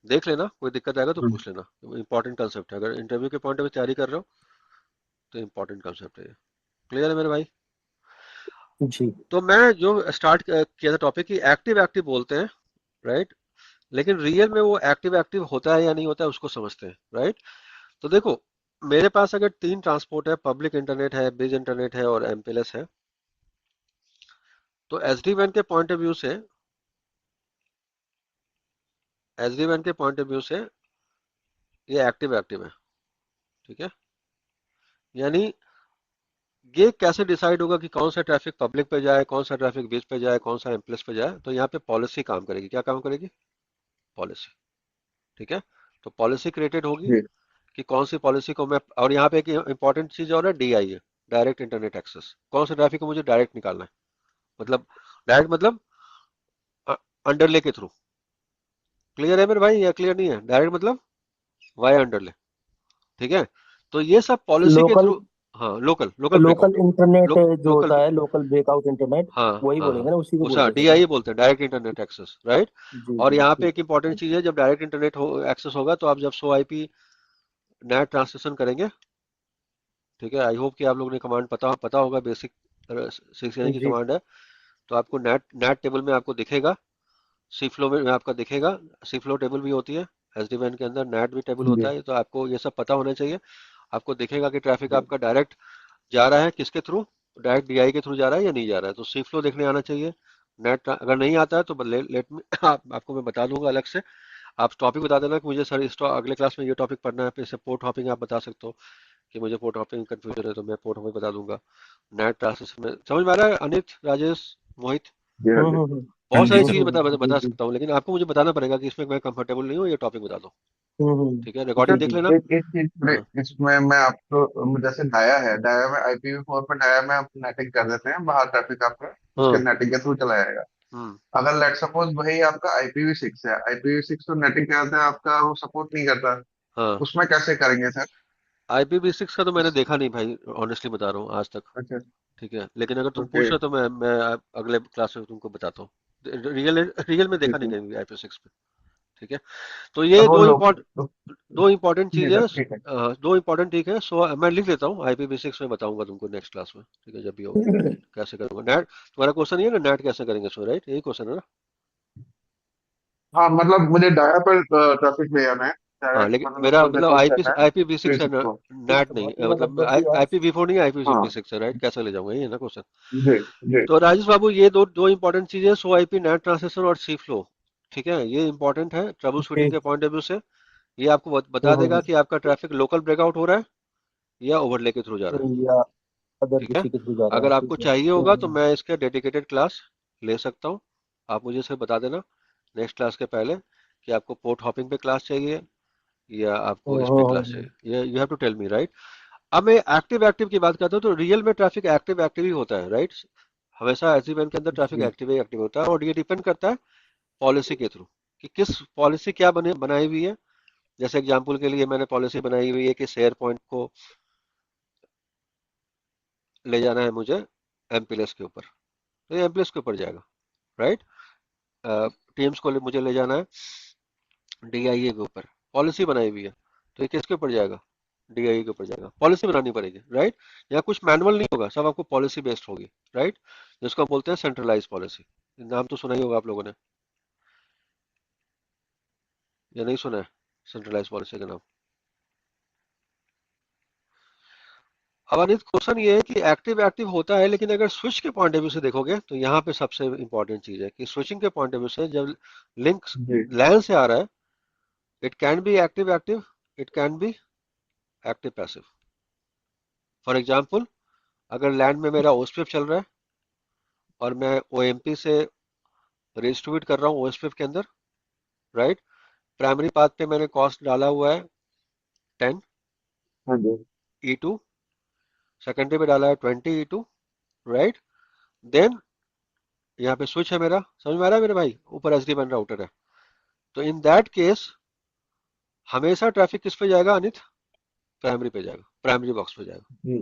[SPEAKER 1] देख लेना, कोई दिक्कत आएगा तो पूछ लेना। इंपॉर्टेंट कंसेप्ट है, अगर इंटरव्यू के पॉइंट ऑफ तैयारी कर रहे हो तो इंपॉर्टेंट कंसेप्ट है ये। क्लियर है मेरे भाई?
[SPEAKER 5] जी।
[SPEAKER 1] तो मैं जो स्टार्ट किया था टॉपिक की, एक्टिव एक्टिव बोलते हैं, राइट? लेकिन रियल में वो एक्टिव एक्टिव होता है या नहीं होता है, उसको समझते हैं, राइट? तो देखो, मेरे पास अगर तीन ट्रांसपोर्ट है, पब्लिक इंटरनेट है, बिज इंटरनेट है और एमपीएलएस है, तो एसडी वैन के पॉइंट ऑफ व्यू से, एसडी वैन के पॉइंट ऑफ व्यू से ये एक्टिव एक्टिव है, ठीक है? यानी ये कैसे डिसाइड होगा कि कौन सा ट्रैफिक पब्लिक पे जाए, कौन सा ट्रैफिक बीच पे जाए, कौन सा एमप्लस पे जाए? तो यहाँ पे पॉलिसी काम करेगी। क्या काम करेगी? पॉलिसी, ठीक है? तो पॉलिसी क्रिएटेड होगी
[SPEAKER 3] जी
[SPEAKER 1] कि कौन सी पॉलिसी को मैं, और यहाँ पे एक इंपॉर्टेंट चीज और है, डीआई है, डायरेक्ट इंटरनेट एक्सेस। कौन सा ट्रैफिक को मुझे डायरेक्ट निकालना है, मतलब डायरेक्ट मतलब अंडरले के थ्रू। क्लियर है मेरे भाई या क्लियर नहीं है? डायरेक्ट मतलब वाया अंडरले, ठीक है? तो ये सब पॉलिसी के
[SPEAKER 5] लोकल
[SPEAKER 1] थ्रू। हाँ, local local
[SPEAKER 5] local
[SPEAKER 1] breakout,
[SPEAKER 5] internet जो
[SPEAKER 1] लोकल,
[SPEAKER 5] होता है, लोकल ब्रेकआउट इंटरनेट,
[SPEAKER 1] हाँ
[SPEAKER 5] वही
[SPEAKER 1] हाँ
[SPEAKER 5] बोलेंगे
[SPEAKER 1] हाँ,
[SPEAKER 5] ना, उसी को
[SPEAKER 1] उस
[SPEAKER 5] बोलते हैं सर।
[SPEAKER 1] डीआई बोलते हैं, डायरेक्ट इंटरनेट एक्सेस, राइट?
[SPEAKER 5] जी
[SPEAKER 1] और
[SPEAKER 5] जी
[SPEAKER 1] यहाँ पे
[SPEAKER 5] ठीक
[SPEAKER 1] एक इंपॉर्टेंट
[SPEAKER 5] है।
[SPEAKER 1] चीज है, जब डायरेक्ट इंटरनेट एक्सेस होगा तो आप जब सो आईपी नेट ट्रांसलेशन करेंगे, ठीक है? आई होप कि आप लोगों ने कमांड पता पता होगा, बेसिक सीखने की
[SPEAKER 5] जी
[SPEAKER 1] कमांड है। तो आपको नेट नेट टेबल में आपको दिखेगा, सी फ्लो में आपका दिखेगा, सी फ्लो टेबल भी होती है, एसडी वैन के अंदर नेट भी टेबल होता
[SPEAKER 3] जी
[SPEAKER 1] है, तो आपको ये सब पता होना चाहिए। आपको दिखेगा कि ट्रैफिक
[SPEAKER 3] जी
[SPEAKER 1] आपका डायरेक्ट जा रहा है किसके थ्रू, डायरेक्ट डीआई के थ्रू जा रहा है या नहीं जा रहा है, तो सी फ्लो देखने आना चाहिए। नेट अगर नहीं आता है तो लेट में आपको मैं बता दूंगा अलग से। आप टॉपिक बता देना कि मुझे सर इस अगले क्लास में ये टॉपिक पढ़ना है, फिर से पोर्ट हॉपिंग आप बता सकते हो कि मुझे पोर्ट हॉपिंग कंफ्यूजन है, तो मैं पोर्ट हॉपिंग बता दूंगा। नेट ट्रांसलेशन में समझ में आ रहा है अनित, राजेश, मोहित?
[SPEAKER 3] जी। हाँ जी।
[SPEAKER 4] हाँ
[SPEAKER 1] बहुत
[SPEAKER 4] जी
[SPEAKER 1] सारी
[SPEAKER 4] सर।
[SPEAKER 1] चीजें
[SPEAKER 5] जी
[SPEAKER 1] बता
[SPEAKER 5] जी।
[SPEAKER 1] सकता हूँ, लेकिन आपको मुझे बताना पड़ेगा कि इसमें मैं कंफर्टेबल नहीं हूँ, ये टॉपिक बता दो, ठीक है?
[SPEAKER 5] जी
[SPEAKER 1] रिकॉर्डिंग देख
[SPEAKER 5] जी।
[SPEAKER 1] लेना।
[SPEAKER 3] एक चीज
[SPEAKER 1] हाँ
[SPEAKER 3] इसमें मैं आपको, जैसे डाया है, डाया में IPv4 पर डाया में आप नेटिंग कर देते हैं, बाहर ट्रैफिक आपका उसके
[SPEAKER 1] हाँ।
[SPEAKER 3] नेटिंग के थ्रू चला जाएगा।
[SPEAKER 1] हम्म।
[SPEAKER 3] अगर लेट सपोज वही आपका IPv6 है, IPv6 तो नेटिंग करते हैं आपका, वो सपोर्ट नहीं करता,
[SPEAKER 1] हाँ,
[SPEAKER 3] उसमें कैसे करेंगे सर?
[SPEAKER 1] IPv6 का तो मैंने देखा नहीं भाई, ऑनेस्टली बता रहा हूँ आज तक,
[SPEAKER 3] अच्छा।
[SPEAKER 1] ठीक है? लेकिन अगर तुम
[SPEAKER 3] ओके।
[SPEAKER 1] पूछ रहे हो तो मैं अगले क्लास में तुमको बताता हूँ। रियल रियल में देखा
[SPEAKER 3] ठीक
[SPEAKER 1] नहीं
[SPEAKER 3] है।
[SPEAKER 1] कहीं IPv6 पे। ठीक है, तो ये
[SPEAKER 3] वो
[SPEAKER 1] दो
[SPEAKER 3] लोग
[SPEAKER 1] इम्पोर्ट
[SPEAKER 3] तो,
[SPEAKER 1] दो इम्पोर्टेंट
[SPEAKER 3] जी
[SPEAKER 1] चीज
[SPEAKER 3] सर
[SPEAKER 1] है।
[SPEAKER 3] ठीक है।
[SPEAKER 1] दो इम्पोर्टेंट, ठीक है। सो मैं लिख लेता हूँ, IPv6 में बताऊंगा तुमको नेक्स्ट क्लास में, ठीक है, जब भी होगा कैसे करूंगा नेट। तुम्हारा क्वेश्चन ये है ना, नेट कैसे करेंगे इसमें, राइट? यही क्वेश्चन है ना?
[SPEAKER 3] हाँ मतलब मुझे डाया पर ट्रैफिक ले आना है, डाया
[SPEAKER 1] हाँ, लेकिन
[SPEAKER 3] मतलब
[SPEAKER 1] मेरा
[SPEAKER 3] उसको
[SPEAKER 1] मतलब
[SPEAKER 3] नेटवर्क
[SPEAKER 1] IP
[SPEAKER 3] करना है
[SPEAKER 1] IPv6 है ना,
[SPEAKER 3] 364।
[SPEAKER 1] नेट नहीं, मतलब IPv4 नहीं,
[SPEAKER 3] हाँ
[SPEAKER 1] IPv6 है, राइट? कैसे ले जाऊंगा, ये है ना क्वेश्चन।
[SPEAKER 3] जी जी।
[SPEAKER 1] तो राजेश बाबू, ये दो दो इंपॉर्टेंट चीजें, सो IP नेट ट्रांसलेशन और सी फ्लो, ठीक है, ये इंपॉर्टेंट है ट्रबल शूटिंग के पॉइंट ऑफ व्यू से। ये आपको बता देगा कि आपका ट्रैफिक लोकल ब्रेकआउट हो रहा है या ओवरले के थ्रू जा रहा है,
[SPEAKER 5] या अदर
[SPEAKER 1] ठीक है।
[SPEAKER 5] किसी के थ्रू जा रहा है,
[SPEAKER 1] अगर
[SPEAKER 5] ठीक
[SPEAKER 1] आपको
[SPEAKER 5] है।
[SPEAKER 1] चाहिए होगा तो मैं इसका डेडिकेटेड क्लास ले सकता हूँ। आप मुझे सिर्फ बता देना नेक्स्ट क्लास के पहले कि आपको पोर्ट हॉपिंग पे क्लास चाहिए या आपको इस पे क्लास
[SPEAKER 5] हम्म।
[SPEAKER 1] चाहिए, you have to tell me, right? अब मैं एक्टिव एक्टिव की बात करता हूँ, तो रियल में ट्रैफिक एक्टिव एक्टिव ही होता है, राइट? हमेशा एसडीएन के अंदर ट्रैफिक
[SPEAKER 3] जी
[SPEAKER 1] एक्टिव ही एक्टिव होता है, और ये डिपेंड करता है पॉलिसी के थ्रू कि किस पॉलिसी क्या बनाई हुई है। जैसे एग्जांपल के लिए मैंने पॉलिसी बनाई हुई है कि शेयर पॉइंट को ले जाना है मुझे एमपीएलएस के ऊपर, तो ये एमपीएलएस के ऊपर जाएगा, राइट? टीम्स को मुझे ले जाना है डीआईए के ऊपर, पॉलिसी बनाई हुई है, तो ये किसके ऊपर जाएगा? डीआईए के ऊपर जाएगा। पॉलिसी बनानी पड़ेगी, राइट? यहाँ कुछ मैनुअल नहीं होगा, सब आपको पॉलिसी बेस्ड होगी, राइट? जिसको हम बोलते हैं सेंट्रलाइज पॉलिसी। नाम तो सुना ही होगा आप लोगों ने, या नहीं सुना है सेंट्रलाइज पॉलिसी का नाम? अब अनित, क्वेश्चन ये है कि एक्टिव एक्टिव होता है, लेकिन अगर स्विच के पॉइंट ऑफ व्यू से देखोगे तो यहाँ पे सबसे इंपॉर्टेंट चीज है कि स्विचिंग के पॉइंट ऑफ व्यू से जब लिंक
[SPEAKER 3] जी
[SPEAKER 1] लैन से आ रहा है, it can be active active, it can be active passive. For example, अगर लैन में मेरा ओएसपीएफ चल रहा है और मैं ओएमपी से डिस्ट्रीब्यूट कर रहा हूँ ओएसपीएफ के अंदर, राइट? प्राइमरी पाथ पे मैंने कॉस्ट डाला हुआ है 10
[SPEAKER 3] हाँ जी
[SPEAKER 1] E2, सेकेंडरी पे डाला है 20 E2, राइट? देन यहाँ पे स्विच है मेरा, समझ में आ रहा है मेरे भाई? ऊपर एसडीएन राउटर है, तो इन दैट केस हमेशा ट्रैफिक किस पे जाएगा अनित? प्राइमरी पे जाएगा, प्राइमरी बॉक्स पे जाएगा,
[SPEAKER 3] जी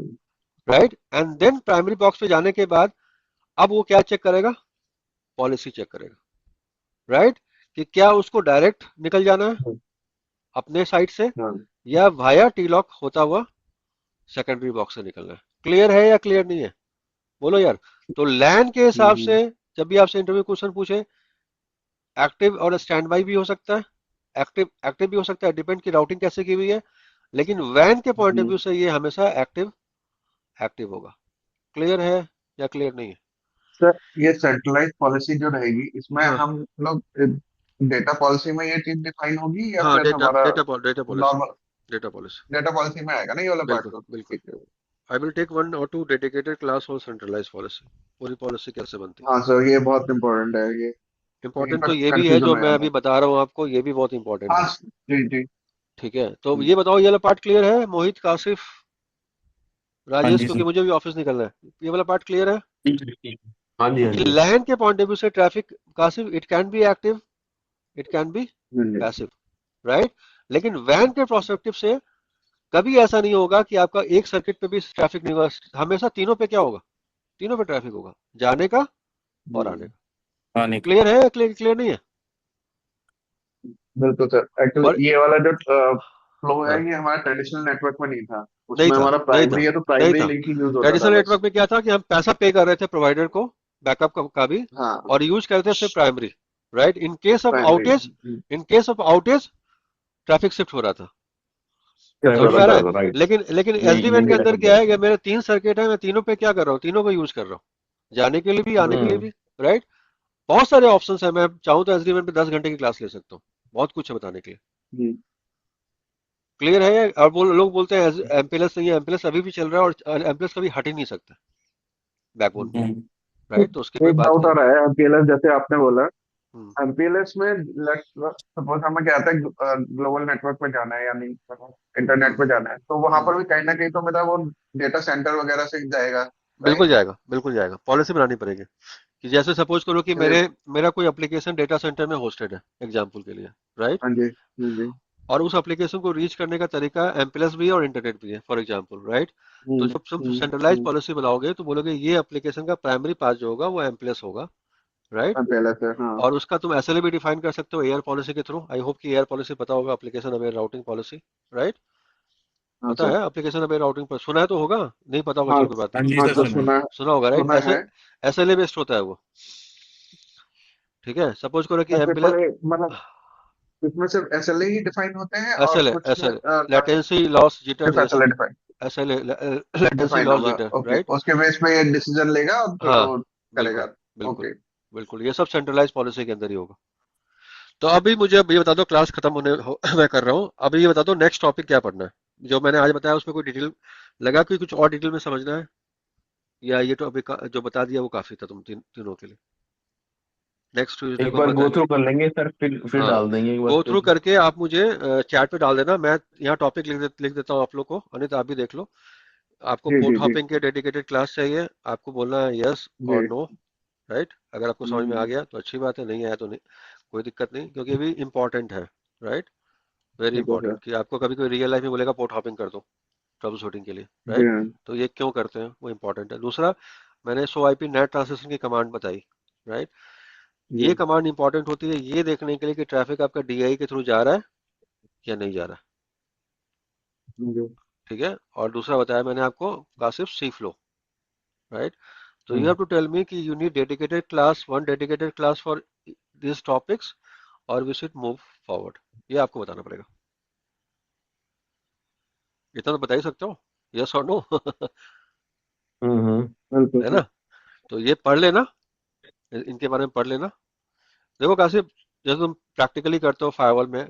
[SPEAKER 1] right? And then primary box पे जाने के बाद अब वो क्या चेक करेगा? पॉलिसी चेक करेगा, राइट? कि क्या उसको डायरेक्ट निकल जाना है अपने साइड से
[SPEAKER 3] हाँ
[SPEAKER 1] या वाया टी लॉक होता हुआ सेकेंडरी बॉक्स से निकलना है। क्लियर है या क्लियर नहीं है? बोलो यार। तो लैन के हिसाब
[SPEAKER 3] हम्म,
[SPEAKER 1] से जब भी आपसे इंटरव्यू क्वेश्चन पूछे, एक्टिव और स्टैंड बाई भी हो सकता है, एक्टिव एक्टिव भी हो सकता है, डिपेंड की राउटिंग कैसे की हुई है, लेकिन वैन के पॉइंट ऑफ
[SPEAKER 3] जी
[SPEAKER 1] व्यू से ये हमेशा एक्टिव एक्टिव होगा। क्लियर है या क्लियर नहीं है?
[SPEAKER 3] सर ये सेंट्रलाइज पॉलिसी जो रहेगी इसमें
[SPEAKER 1] हाँ
[SPEAKER 3] हम लोग डेटा पॉलिसी में ये चीज डिफाइन होगी या
[SPEAKER 1] हाँ,
[SPEAKER 3] फिर
[SPEAKER 1] डेटा
[SPEAKER 3] हमारा
[SPEAKER 1] data data policy,
[SPEAKER 3] normal
[SPEAKER 1] data policy,
[SPEAKER 3] data policy में आएगा ना ये वाला पार्ट
[SPEAKER 1] बिल्कुल
[SPEAKER 3] तो
[SPEAKER 1] बिल्कुल।
[SPEAKER 3] ठीक है।
[SPEAKER 1] I will take 1 or 2 dedicated class on centralise policy, पूरी पॉलिसी कैसे बनती
[SPEAKER 3] हाँ सर ये बहुत इंपॉर्टेंट है ये,
[SPEAKER 1] है।
[SPEAKER 3] यहीं
[SPEAKER 1] इंपॉर्टेंट
[SPEAKER 3] पर
[SPEAKER 1] तो ये भी है
[SPEAKER 3] कंफ्यूजन
[SPEAKER 1] जो
[SPEAKER 3] हो
[SPEAKER 1] मैं
[SPEAKER 3] जाता
[SPEAKER 1] अभी
[SPEAKER 3] है।
[SPEAKER 1] बता रहा हूँ आपको, ये भी बहुत इंपॉर्टेंट
[SPEAKER 3] हाँ
[SPEAKER 1] है,
[SPEAKER 3] जी जी।
[SPEAKER 1] ठीक है। तो ये बताओ, ये वाला पार्ट क्लियर है मोहित, कासिफ,
[SPEAKER 4] हाँ
[SPEAKER 1] राजेश?
[SPEAKER 4] जी
[SPEAKER 1] क्योंकि
[SPEAKER 4] सर।
[SPEAKER 1] मुझे भी ऑफिस निकलना है, ये वाला पार्ट क्लियर है
[SPEAKER 2] हाँ जी, हाँ
[SPEAKER 1] कि
[SPEAKER 2] जी।
[SPEAKER 1] लैन के पॉइंट ऑफ व्यू से traffic, Kasif, it can be active, it can be
[SPEAKER 3] जी जी
[SPEAKER 1] पैसिव, राइट? लेकिन वैन के प्रोस्पेक्टिव से कभी ऐसा नहीं होगा कि आपका एक सर्किट पे भी ट्रैफिक नहीं होगा, हमेशा तीनों पे क्या होगा? तीनों पे ट्रैफिक होगा, जाने का और आने का।
[SPEAKER 4] हाँ नहीं।
[SPEAKER 1] क्लियर है या क्लियर क्लियर नहीं है?
[SPEAKER 3] बिल्कुल सर,
[SPEAKER 1] और
[SPEAKER 3] एक्चुअली ये वाला जो फ्लो है
[SPEAKER 1] हाँ,
[SPEAKER 3] ये हमारा ट्रेडिशनल नेटवर्क में नहीं था,
[SPEAKER 1] नहीं
[SPEAKER 3] उसमें
[SPEAKER 1] था,
[SPEAKER 3] हमारा
[SPEAKER 1] नहीं था,
[SPEAKER 3] प्राइमरी है तो
[SPEAKER 1] नहीं
[SPEAKER 3] प्राइमरी
[SPEAKER 1] था।
[SPEAKER 3] लिंक ही यूज होता था
[SPEAKER 1] ट्रेडिशनल
[SPEAKER 3] बस।
[SPEAKER 1] नेटवर्क में क्या था कि हम पैसा पे कर रहे थे प्रोवाइडर को, बैकअप का भी,
[SPEAKER 3] हाँ
[SPEAKER 1] और यूज करते थे सिर्फ primary, right? In case of
[SPEAKER 3] primary
[SPEAKER 1] outage, in case of outage traffic shift हो रहा था,
[SPEAKER 3] शिफ्ट
[SPEAKER 1] समझ
[SPEAKER 3] हो
[SPEAKER 1] में
[SPEAKER 3] रहा
[SPEAKER 1] आ रहा है?
[SPEAKER 2] बराबर, राइट।
[SPEAKER 1] लेकिन एसडीएन
[SPEAKER 2] लिंक
[SPEAKER 1] के अंदर
[SPEAKER 2] रखा
[SPEAKER 1] क्या
[SPEAKER 2] था।
[SPEAKER 1] है कि मेरे 3 सर्किट है, मैं तीनों पे क्या कर रहा हूँ? तीनों को यूज कर रहा हूँ, जाने के लिए भी, आने के लिए
[SPEAKER 2] हम्म।
[SPEAKER 1] भी, राइट? बहुत सारे ऑप्शंस है, मैं चाहूँ तो एसडीएन पे 10 घंटे की क्लास ले सकता हूँ, बहुत कुछ है बताने के लिए।
[SPEAKER 3] जी
[SPEAKER 1] क्लियर है? और लोग बोलते हैं एमपीएलएस नहीं है, एमपीएलएस अभी भी चल रहा है और एमपीएलएस कभी हट ही नहीं सकता बैकबोन पे,
[SPEAKER 4] हम्म।
[SPEAKER 1] राइट? तो उसकी कोई
[SPEAKER 3] एक
[SPEAKER 1] बात
[SPEAKER 3] डाउट
[SPEAKER 1] नहीं
[SPEAKER 3] आ
[SPEAKER 1] है।
[SPEAKER 3] रहा है एमपीएलएस जैसे आपने बोला,
[SPEAKER 1] हम्म,
[SPEAKER 3] एमपीएलएस में लेट्स सपोज हमें क्या आता है ग्लोबल नेटवर्क पे जाना है, यानी
[SPEAKER 1] हम्म,
[SPEAKER 3] इंटरनेट पे जाना है, तो वहां
[SPEAKER 1] हम्म।
[SPEAKER 3] पर भी कहीं ना कहीं तो मेरा वो डेटा सेंटर वगैरह से जाएगा,
[SPEAKER 1] बिल्कुल
[SPEAKER 3] राइट?
[SPEAKER 1] जाएगा, बिल्कुल जाएगा, पॉलिसी बनानी पड़ेगी कि जैसे सपोज करो कि
[SPEAKER 3] चलिए।
[SPEAKER 1] मेरा कोई एप्लीकेशन डेटा सेंटर में होस्टेड है एग्जांपल के लिए, राइट?
[SPEAKER 3] हाँ जी जी जी।
[SPEAKER 1] और उस एप्लीकेशन को रीच करने का तरीका एमपीएलएस भी है और इंटरनेट भी है, फॉर एग्जांपल, राइट? तो जब तुम सेंट्रलाइज
[SPEAKER 3] हम्म।
[SPEAKER 1] पॉलिसी बनाओगे तो बोलोगे ये एप्लीकेशन का प्राइमरी पाथ जो होगा वो एमपीएलएस होगा, राइट।
[SPEAKER 3] पहले से, हाँ।
[SPEAKER 1] और उसका तुम एसएलए भी डिफाइन कर सकते हो एयर पॉलिसी के थ्रू। आई होप कि एयर पॉलिसी पता होगा, application aware routing policy, right.
[SPEAKER 3] हाँ
[SPEAKER 1] पता
[SPEAKER 3] सर।
[SPEAKER 1] है एप्लीकेशन अवेयर राउटिंग पर, सुना है तो होगा, नहीं पता होगा
[SPEAKER 3] हाँ
[SPEAKER 1] चलो कोई बात
[SPEAKER 4] हाँ
[SPEAKER 1] नहीं,
[SPEAKER 4] जी
[SPEAKER 3] हाँ
[SPEAKER 4] सर,
[SPEAKER 3] सर,
[SPEAKER 4] सुना है।
[SPEAKER 3] सुना
[SPEAKER 1] सुना होगा राइट।
[SPEAKER 3] सुना
[SPEAKER 1] ऐसे
[SPEAKER 3] है।
[SPEAKER 1] एसएलए बेस्ड होता है वो, ठीक है। सपोज करो कि एम्बुलेंस,
[SPEAKER 3] पर मतलब इसमें सिर्फ एसएलए ही डिफाइन होते हैं और
[SPEAKER 1] एसएलए
[SPEAKER 3] कुछ
[SPEAKER 1] एसएलए
[SPEAKER 3] काफी
[SPEAKER 1] लेटेंसी लॉस जिटर,
[SPEAKER 3] सिर्फ
[SPEAKER 1] ये सब
[SPEAKER 3] SLA define
[SPEAKER 1] SLA latency
[SPEAKER 3] define
[SPEAKER 1] loss
[SPEAKER 3] होगा।
[SPEAKER 1] Jitter,
[SPEAKER 3] okay,
[SPEAKER 1] right.
[SPEAKER 3] उसके बेस पे ये डिसीजन लेगा और फिर
[SPEAKER 1] हाँ
[SPEAKER 3] वो
[SPEAKER 1] बिल्कुल
[SPEAKER 3] करेगा।
[SPEAKER 1] बिल्कुल
[SPEAKER 3] ओके।
[SPEAKER 1] बिल्कुल, ये सब सेंट्रलाइज पॉलिसी के अंदर ही होगा। तो अभी मुझे अब ये बता दो, क्लास खत्म मैं कर रहा हूँ, अभी ये बता दो नेक्स्ट टॉपिक क्या पढ़ना है। जो मैंने आज बताया उसमें कोई डिटेल लगा कि कुछ और डिटेल में समझना है, या ये तो अभी जो बता दिया वो काफी था तुम तीनों के लिए। नेक्स्ट ट्यूसडे
[SPEAKER 2] एक
[SPEAKER 1] को
[SPEAKER 2] बार
[SPEAKER 1] हम
[SPEAKER 2] गो थ्रू कर लेंगे सर, फिर
[SPEAKER 1] हाँ
[SPEAKER 2] डाल देंगे एक बार
[SPEAKER 1] गो थ्रू
[SPEAKER 2] फिर।
[SPEAKER 1] करके आप मुझे चैट पे डाल देना, मैं यहाँ टॉपिक लिख देता हूँ आप लोग को, अनित आप भी देख लो। आपको
[SPEAKER 3] जी
[SPEAKER 1] पोर्ट
[SPEAKER 3] जी जी
[SPEAKER 1] हॉपिंग के डेडिकेटेड क्लास चाहिए, आपको बोलना है यस और
[SPEAKER 3] जी।
[SPEAKER 1] No, right. अगर आपको समझ में आ गया तो अच्छी बात है, नहीं आया तो नहीं, कोई दिक्कत नहीं, क्योंकि ये भी इंपॉर्टेंट है, राइट। वेरी
[SPEAKER 3] ठीक है
[SPEAKER 1] इंपॉर्टेंट
[SPEAKER 3] सर।
[SPEAKER 1] कि आपको कभी कोई रियल लाइफ में बोलेगा पोर्ट हॉपिंग कर दो ट्रबल शूटिंग के लिए,
[SPEAKER 3] जी
[SPEAKER 1] राइट।
[SPEAKER 3] हाँ।
[SPEAKER 1] तो ये क्यों करते हैं वो इंपॉर्टेंट है। दूसरा, मैंने सो आईपी नेट ट्रांसलेशन की कमांड बताई, राइट।
[SPEAKER 3] जी
[SPEAKER 1] ये कमांड इंपॉर्टेंट होती है ये देखने के लिए कि ट्रैफिक आपका डीआई के थ्रू जा रहा है या नहीं जा रहा है,
[SPEAKER 3] जी।
[SPEAKER 1] ठीक है। और दूसरा बताया मैंने आपको कासिफ सी फ्लो, राइट। तो you have
[SPEAKER 2] hmm.
[SPEAKER 1] To tell me कि you need dedicated class, one dedicated class for this topics, और वी शुड मूव फॉरवर्ड, ये आपको बताना पड़ेगा। इतना तो बता ही सकते हो, यस और नो
[SPEAKER 3] बिल्कुल
[SPEAKER 1] है
[SPEAKER 3] सर।
[SPEAKER 1] ना। तो ये पढ़ लेना, इनके बारे में पढ़ लेना। देखो काशिफ, जैसे तुम प्रैक्टिकली करते हो फायरवॉल में,